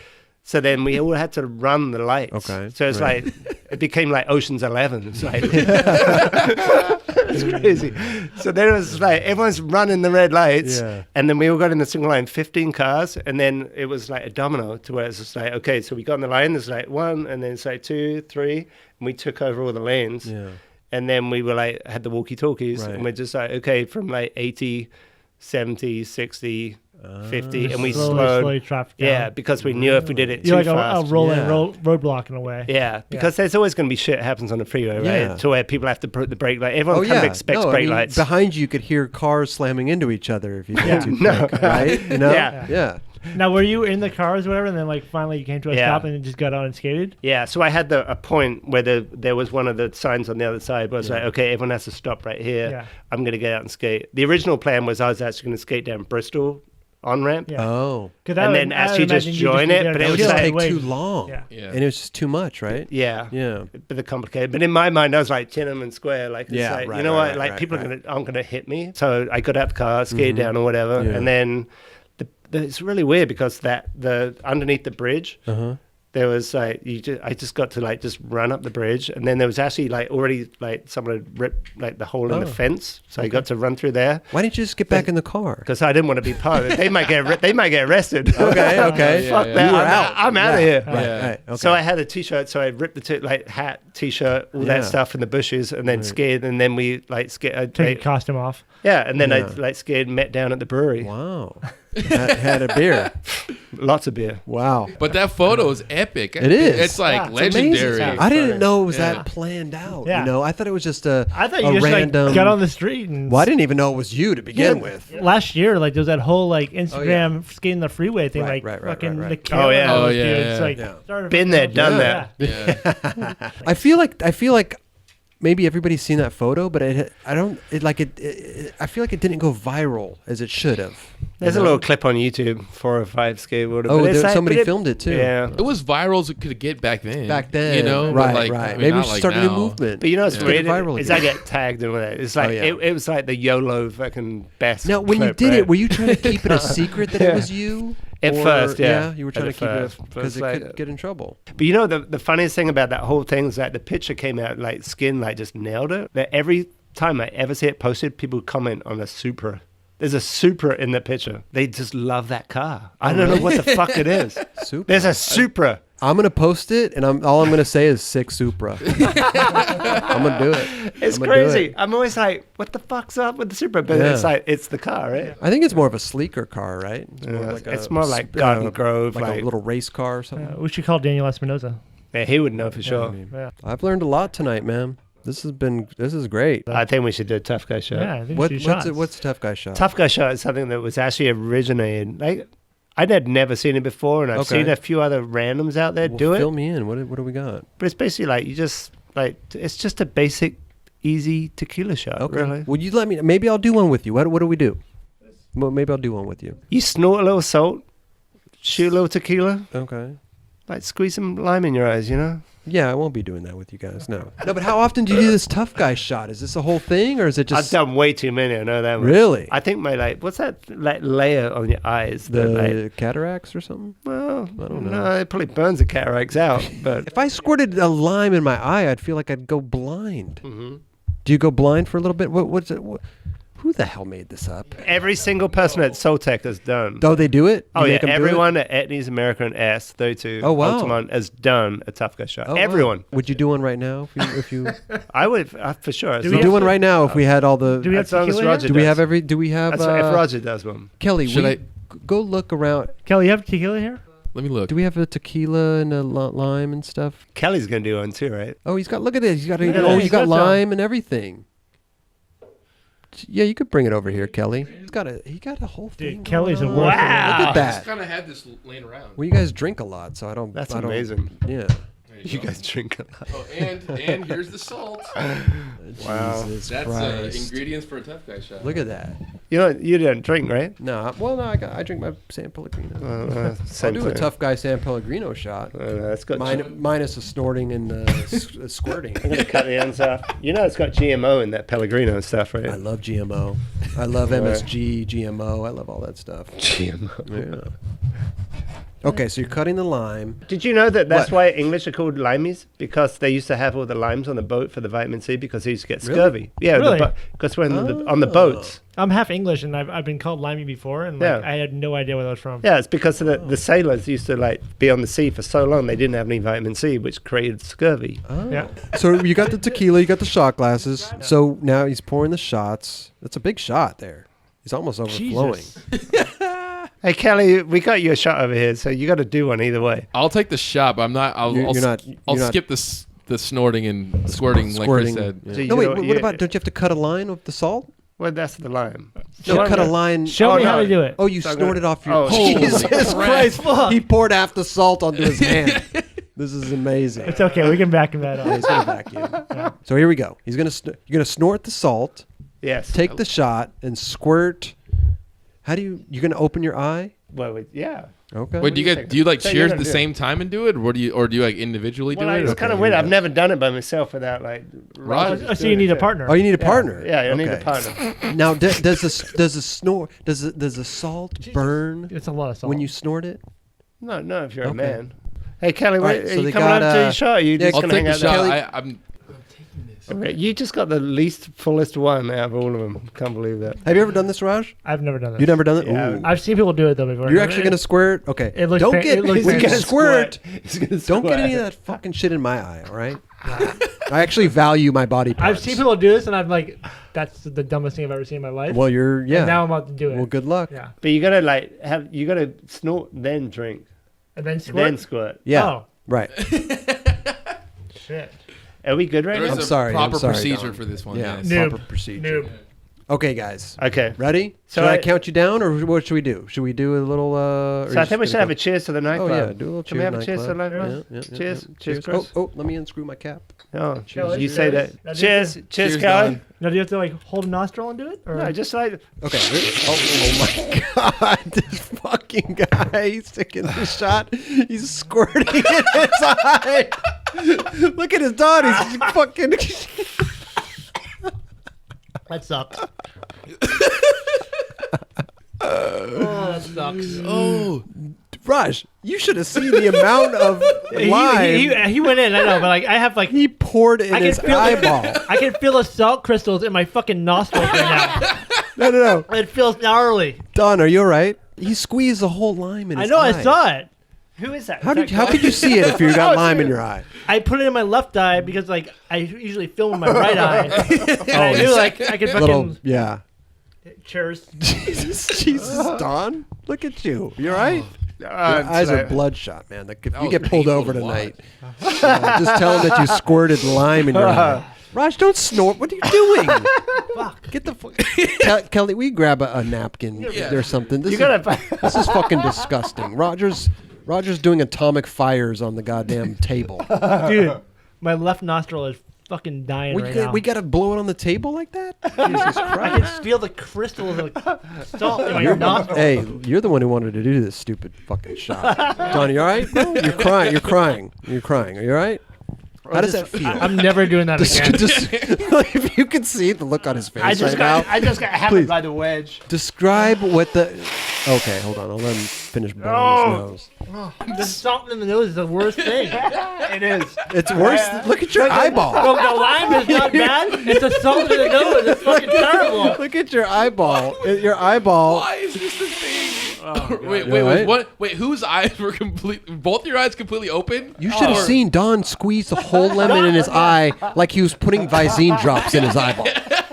so then we all had to run the lights. Okay, So it's right. like, it became like Ocean's 11. It's like, it's crazy. So then it was like, everyone's running the red lights. Yeah. And then we all got in the single line, 15 cars. And then it was like a domino to where it's just like, okay, so we got in the line, there's like 1, and then it's like 2, 3. And we took over all the lanes. Yeah. And then we were like, had the walkie-talkies. Right. And we're just like, okay, from like 80, 70, 60, 50. And we slowly slowed. traffic down. Yeah, because we knew if we did it You're too like fast. a rolling Yeah. roadblock in a way. Yeah, because there's always going to be shit happens on the freeway, right? Yeah. To where people have to put the brake light. Everyone Oh kind yeah. of expects no, I brake mean, lights. behind you could hear cars slamming into each other if you go Yeah. too No. quick, right? You know? Yeah. Yeah. Now, were you in the cars or whatever, and then like finally you came to a Yeah. stop and then just got out and skated? Yeah, so I had a point where there was one of the signs on the other side where it's like, okay, everyone has to stop right here. Yeah. I'm going to get out and skate. The original plan was I was actually going to skate down Bristol on-ramp. Yeah. Oh. 'Cause And then actually just imagine you join be it, there but to it It would was just like- take wait. too long. Yeah. Yeah. And it was just too much, right? Yeah. Yeah. A bit complicated. But in my mind, I was like Tiananmen Square. Like, it's Yeah, like, right, you know right, what? right, Like, right, people right. aren't going to hit me. So I got out the car, skated down or whatever. Yeah. And then it's really weird because the underneath the bridge, Uh-huh. there was like I just got to like just run up the bridge, and then there was actually like already like someone had ripped like the hole in the fence, so I got to run through there Why didn't you just get back in the car? because I didn't want to be part of it. They might get arrested. Okay. Fuck yeah. that. You were I'm out of here. Right. Yeah. Right. Okay. So I had a t-shirt, so I ripped the like hat, t-shirt, all Yeah. that stuff in the bushes, and then skied, and then we like skied. Take your costume off. Yeah, and then I Yeah. like skied, met down at the brewery. Wow. had a beer. Lots of beer. Wow. But that photo is epic. It is. It's like Yeah, it's legendary. amazing. I didn't know it was Yeah. that planned out. Yeah. You know, I thought it was just a I thought you just random. like got on the street and. Well, I didn't even know it was you to begin with. Last year, like there was that whole like Instagram skating the freeway thing, Right, like right, right, fucking right, the right. camera. Oh, yeah. Oh, dudes, yeah, like, yeah. started Been there, fucking- done Yeah. that. Yeah. I feel like maybe everybody's seen that photo, but I feel like it didn't go viral as it should have. There's a little clip on YouTube, 4 or 5 skateboarder. Oh, but it's like- somebody but filmed it too. Yeah. It was viral as it could get back then. Back then, You know? right, But, like, right. I mean, Maybe we not should like start a new now. movement. But you know what's Get it weird? viral Is again. I get tagged and all that. It's like Oh, yeah. it was like the YOLO fucking best. Now, when you clip, did right? it, were you trying to keep it a secret that it was you? At Or- first, yeah. you were At trying to keep first. it But because it's it like- could get in trouble. But you know the funniest thing about that whole thing is that the picture came out like Skin like just nailed it. That every time I ever see it posted, people comment on a Supra. There's a Supra in the picture. They just love that car. I don't know what the fuck it is. Supra. There's a Supra. I'm gonna post it, and all I'm gonna say is sick Supra. I'm gonna do it. It's I'm gonna do crazy. it. I'm always like, what the fuck's up with the Supra? But Yeah. it's like it's the car, right? I think it's more of a sleeker car, right? It's more like Garden Grove, like like- a little race car or something. We should call Daniel Espinoza. Yeah, he would know for sure. Yeah. I've learned a lot tonight, man. This is great. I think we should do a tough guy show. Yeah, I think What, we should what's shots. what's a tough guy shot? Tough guy shot is something that was actually originated. Like I had never seen it before, and I've Okay. seen a few other randoms out there Well, do it. Fill me in. What do we got? But it's basically like you just like it's just a basic, easy tequila shot. Okay. Really, Would you let me? Maybe I'll do one with you. What do we do? Well, maybe I'll do one with you. you snort a little salt, shoot a little tequila, Okay. like squeeze some lime in your eyes. You know, Yeah, I won't be doing that with you guys. No. No, but how often do you do this tough guy shot? Is this a whole thing, or is it I've just done way too many. I know that. Much. really I think my like what's that like layer on your eyes? the That, like, cataracts or something? well, I don't know. No, it probably burns the cataracts out. But If I squirted a lime in my eye, I'd feel like I'd go blind. Mhm. Do you go blind for a little bit? What's it? Who the hell made this up? every single person at Soltec has done. Oh, they do it? Oh You yeah, make 'em do it? everyone at Etnies American S 32 Oh, wow. Altamont has done a tough guy shot. Oh, wow. Everyone. Would you do one right now? If you I would for sure. Do you we do have one to- right now? If we had all the, Do we have As long as tequila Roger here? do we does. have every? Do we have? That's right, if Roger does one. Kelly, Should I- go look around? Kelly, you have tequila here? Let me look. Do we have a tequila and a lime and stuff? Kelly's gonna do one too, right? Oh, he's got. Look at this. He's got. Look at Oh, that. he's He's got got lime and everything. Yeah, you could bring it over here, Kelly. He got a whole Dude, thing. Kelly's a going on. worker. Look at I that. just kind of had this laying around. Well, you guys drink a lot, so I don't. That's I don't- amazing. Yeah. There You go. guys drink a lot. Oh, and here's the salt. Wow. Jesus That's Christ. ingredients for a tough guy shot. Look at that. You don't drink, right? No, well, no, I drink my San Pellegrino. I'll Same do a thing. tough guy San Pellegrino shot. It's got. Minus the snorting and squirting. I'm gonna cut the ends off. You know, it's got GMO in that Pellegrino stuff, right? I love GMO. I love MSG, GMO. I love all that stuff. GMO. Yeah. Okay, so you're cutting the lime. Did you know that that's What? why English are called limeys? Because they used to have all the limes on the boat for the vitamin C because they used to get Really? scurvy. Yeah, Really? because when on the boats. I'm half English, and I've been called limey before, and like, Yeah. I had no idea where that was from. Yeah, it's because of the sailors used to like be on the sea for so long they didn't have any vitamin C, which created scurvy. Oh. Yeah. So you got the tequila, you got the shot glasses. So now he's pouring the shots. That's a big shot there. He's almost overflowing. Jesus. Hey Kelly, we got you a shot over here, so you got to do one either way. I'll take the shot, but I'm not. I'll You're I'll not- I'll you're not- skip the snorting and squirting, like Chris said. Yeah. So you No, wait. know, What about? Don't you have to cut a line with the salt? Well, that's the lime. No, cut a line. Show Oh, me how no. to do it. Oh, you So I'm snorted gonna- off your. Oh, Jesus crap. Christ! He poured half the salt onto his hand. This is amazing. It's okay. We can back him that Yeah, up. he's gonna vacuum. So here we go. He's gonna you're gonna snort the salt, Yes. take the shot, and squirt. How do you're gonna open your eye? Well, yeah. Okay. Wait, do you like So you're cheers at gonna the do it. same time and do it, or do you like individually Well, do like, it? it's or- kind of here weird. we I've go. never done it by myself without like. Roger. Oh, so you need a partner. Oh, you need a Yeah. partner. Yeah, you need a Okay. partner. Now, does the snort does the salt burn It's a lot of salt. when you snort it? No, if you're Okay. a man. Hey, Kelly, right, are so you they coming got, up to your shot? Or are you just I'll going to take hang the out shot. there? I'm taking this. Okay, you just got the least fullest one out of all of them. Can't believe that. Have you ever done this, Raj? I've never done this. You never done it? Yeah. Ooh. I've seen people do it though before. You're actually gonna squirt? Okay. It looks Don't pa- get it looks when you painful. squirt. He's gonna Don't get squirt. any of that fucking shit in my eye. All right. I actually value my body parts. I've seen people do this, and I'm like, that's the dumbest thing I've ever seen in my life. Well, you're And now I'm about to do it. Well, good luck. Yeah, But you gotta you gotta snort, then drink, and then squirt. then squirt. Yeah. Oh Right. shit. Are we good right There's now? I'm a sorry, proper I'm sorry, procedure Don. for this one. Yeah. Yes. Noob. Proper procedure. Noob. Okay, guys. Okay. Ready? So Should I I- count you down, or what should we do? Should we do a little? So I think we should have a cheers to the Oh nightclub. yeah, do a little Can cheers. we have a cheers to the nightclub. nightclub? Yeah, Cheers. Cheers, Oh, Chris. let me unscrew my cap. Oh, Cheers. you say that. Cheers. Cheers. Cheers, Cheers, Kelly. Don. Now do you have to like hold a nostril and do it? Or? No, just like Okay. Oh my God! This fucking guy, he's taking the shot. He's squirting in his eye. Look at his dog. He's fucking. That sucks. Oh, that sucks. Oh, Raj, you should have seen the amount of lime He went in, I know, but like I have like he poured in I can his feel eyeball. I can feel the salt crystals in my fucking nostrils right No. now. It feels gnarly. Don, are you all right? He squeezed the whole lime in I his know, eye. I saw it. who is that? How could you see it if you got lime in your eye? I put it in my left eye because like I usually film with my right eye. And I knew like I could fucking Little, yeah. cheers. Jesus, Don, look at you. You all right? Your Uh, eyes are so- bloodshot, man. Like, if That you was get pulled painful over to tonight, just tell him that you squirted lime in your eye. Raj, don't snort. What are you doing? Fuck. Get the fuck. Kelly, we grab a napkin Yeah. or something. This You is, gotta. this is fucking disgusting. Roger's doing atomic fires on the goddamn table. Dude, my left nostril is fucking dying right now. We gotta blow it on the table like that? Jesus I Christ. can feel the crystals of salt in my nostril. Hey, you're the one who wanted to do this stupid fucking shot. Donnie, you all right? No, you're crying. You're crying. You're crying. Are you all right? How does that feel? I'm never doing that again. If you can see the look on his face I just right got. now, I just got Please. hammered by the wedge. describe what the. Okay, hold on. I'll let him finish blowing his nose. The salt in the nose is the worst thing. It is. It's worse. Look at your eyeball. Well, the lime is not bad. It's the salt in the nose. It's fucking terrible. Look at your eyeball. Your eyeball. why is this the thing? wait, You all right? what? Wait, whose eyes were both your eyes completely open? You should have seen Don squeeze the whole lemon in his eye like he was putting Visine drops in his eyeball.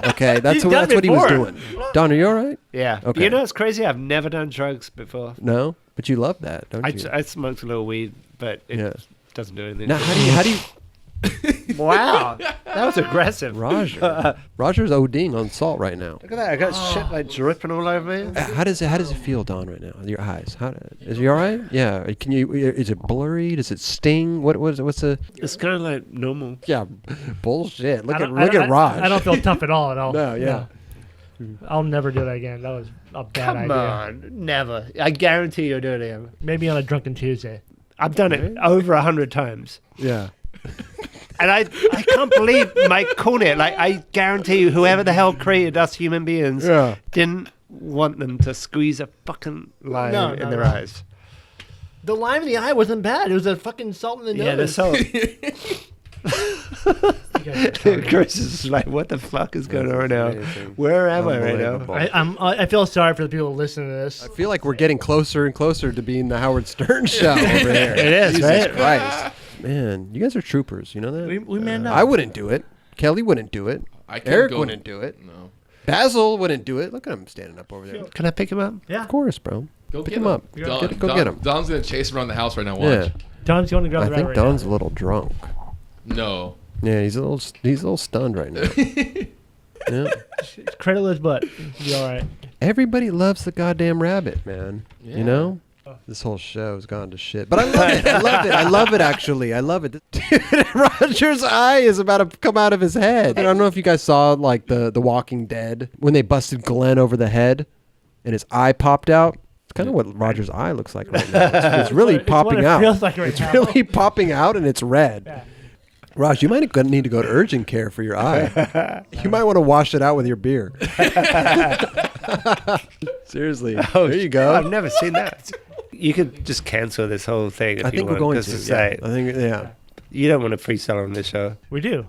Okay, that's He's done what he was before. doing. Don, are you all right? Yeah. Okay. You know, it's crazy. I've never done drugs before. No, but you love that, don't you? I smoked a little weed, but it Yeah. doesn't do anything. Now, how do you? Wow, that was aggressive. Roger's ODing on salt right now. Look at that. I got shit like dripping all over me. How does it feel, Don, right now? Your eyes. Is you all right? Yeah. Can you? Is it blurry? Does it sting? What's the? It's kind of like normal. Yeah, bullshit. Look I don't- at Raj. I don't feel tough at all. No, yeah. I'll never do that again. That was a bad Come idea. on, never. I guarantee you'll do it again. Maybe on a drunken Tuesday. I've done it over 100 times. Yeah. And I can't believe Mike called it. Like, I guarantee you, whoever the hell created us human beings Yeah. didn't want them to squeeze a fucking lime No, in no, their no. eyes. The lime in the eye wasn't bad. It was a fucking salt in the nose. Yeah, that's so. You guys are retarded. Chris is like, what the fuck is going on now? amazing. Where am I right Unbelievable. now? I feel sorry for the people listening to this. I feel like we're getting closer and closer to being the Howard Stern show over here. It is, Jesus right? Christ. Man, you guys are troopers. You know that? We manned up. I wouldn't do it. Kelly wouldn't do it. I can't Eric go- wouldn't do it. No. Basil wouldn't do it. Look at him standing up over there. Can I pick him up? Yeah. Of course, bro. Go Pick get him up. Don, Go get him. Don's gonna chase around the house right now. Watch. Yeah. Don's going to grab I the rat think right Don's now. a little drunk. No. Yeah, he's a little stunned right now. Yeah. Cradle his butt. Be all right. Everybody loves the goddamn rabbit, man. Yeah. You know? This whole show's gone to shit. But I love it. I love it. I love it, actually. I love it. Dude, Roger's eye is about to come out of his head. I don't know if you guys saw, like, the Walking Dead, when they busted Glenn over the head and his eye popped out. It's kind of what Roger's eye looks like right now. It's really It's what popping it out. feels like right It's now. really popping out, and it's red. Yeah. Raj, you might need to go to urgent care for your eye. You might want to wash it out with your beer. Seriously. There you go. I've never seen that. You could just cancel this whole thing if I you think want. we're going just to. say, I think, yeah. you don't want to freestyle on this show. We do.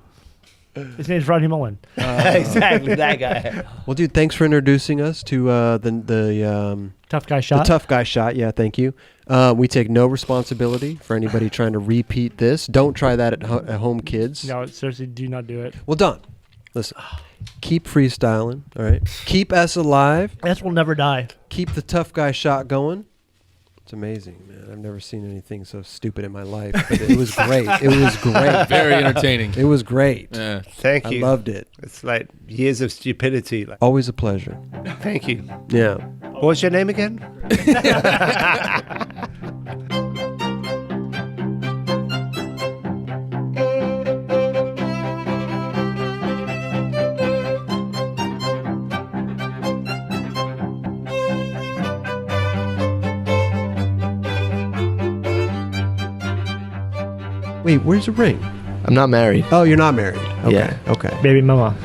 His name's Rodney Mullen. Exactly, that guy. Well, dude, thanks for introducing us to the Tough guy shot. The tough guy shot. Yeah, thank you. We take no responsibility for anybody trying to repeat this. Don't try that at home, kids. No, seriously, do not do it. Well, Don, listen. Keep freestyling, all right? Keep S alive. S will never die. Keep the tough guy shot going. It's amazing, man. I've never seen anything so stupid in my life. But it was great. It was great. Very entertaining. It was great. Yeah. Thank you. I loved it. It's like years of stupidity. Like, Always a pleasure. thank you. Yeah. What's your name again? Wait, where's the ring? I'm not married. Oh, you're not married. Okay. Yeah. Okay. Baby mama.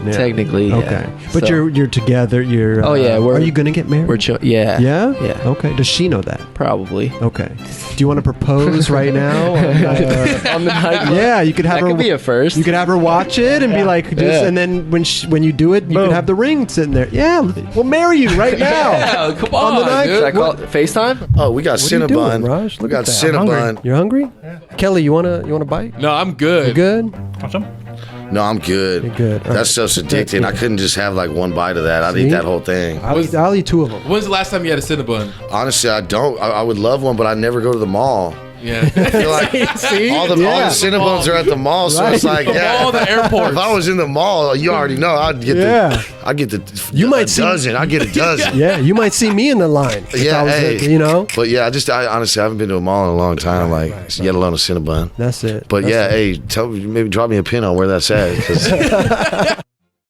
Yeah. Technically, yeah. Okay. But So, you're together. You're. Oh, yeah, are you gonna get married? yeah. Yeah. Yeah. Okay. Does she know that? Probably. Okay. Do you want to propose right now? On the night. Yeah, you could have That her. could be a first. You could have her watch it and be like, just, Yeah. and then when you do it, you Boom. could have the ring sitting there. Yeah, we'll marry you right now. Yeah, come On the on, night- dude. Should I call it FaceTime? Oh, we got What are you doing, Cinnabon. Raj? We Look got at that. Cinnabon. You're hungry? Kelly, you wanna bite? No, I'm You good. good? Want some? No, I'm good. You're good. All That right. stuff's addicting. Yeah. I couldn't just have like one bite of that. I'd See? eat that whole thing. I'll eat two of them. When's the last time you had a Cinnabon? Honestly, I don't. I would love one, but I never go to the mall. Yeah. I feel like all the Cinnabons are at the mall, so it's like, yeah. All the airports. If I was in the mall, you already know, I'd get I'd get You might a see- dozen. I'd get a dozen. Yeah, you might see me in the line. if Yeah, I was, hey. you know. But yeah, I honestly haven't been to a mall in a long time, yet alone a Cinnabon. That's it. But That's yeah, it. hey, maybe drop me a pin on where that's at. 'cause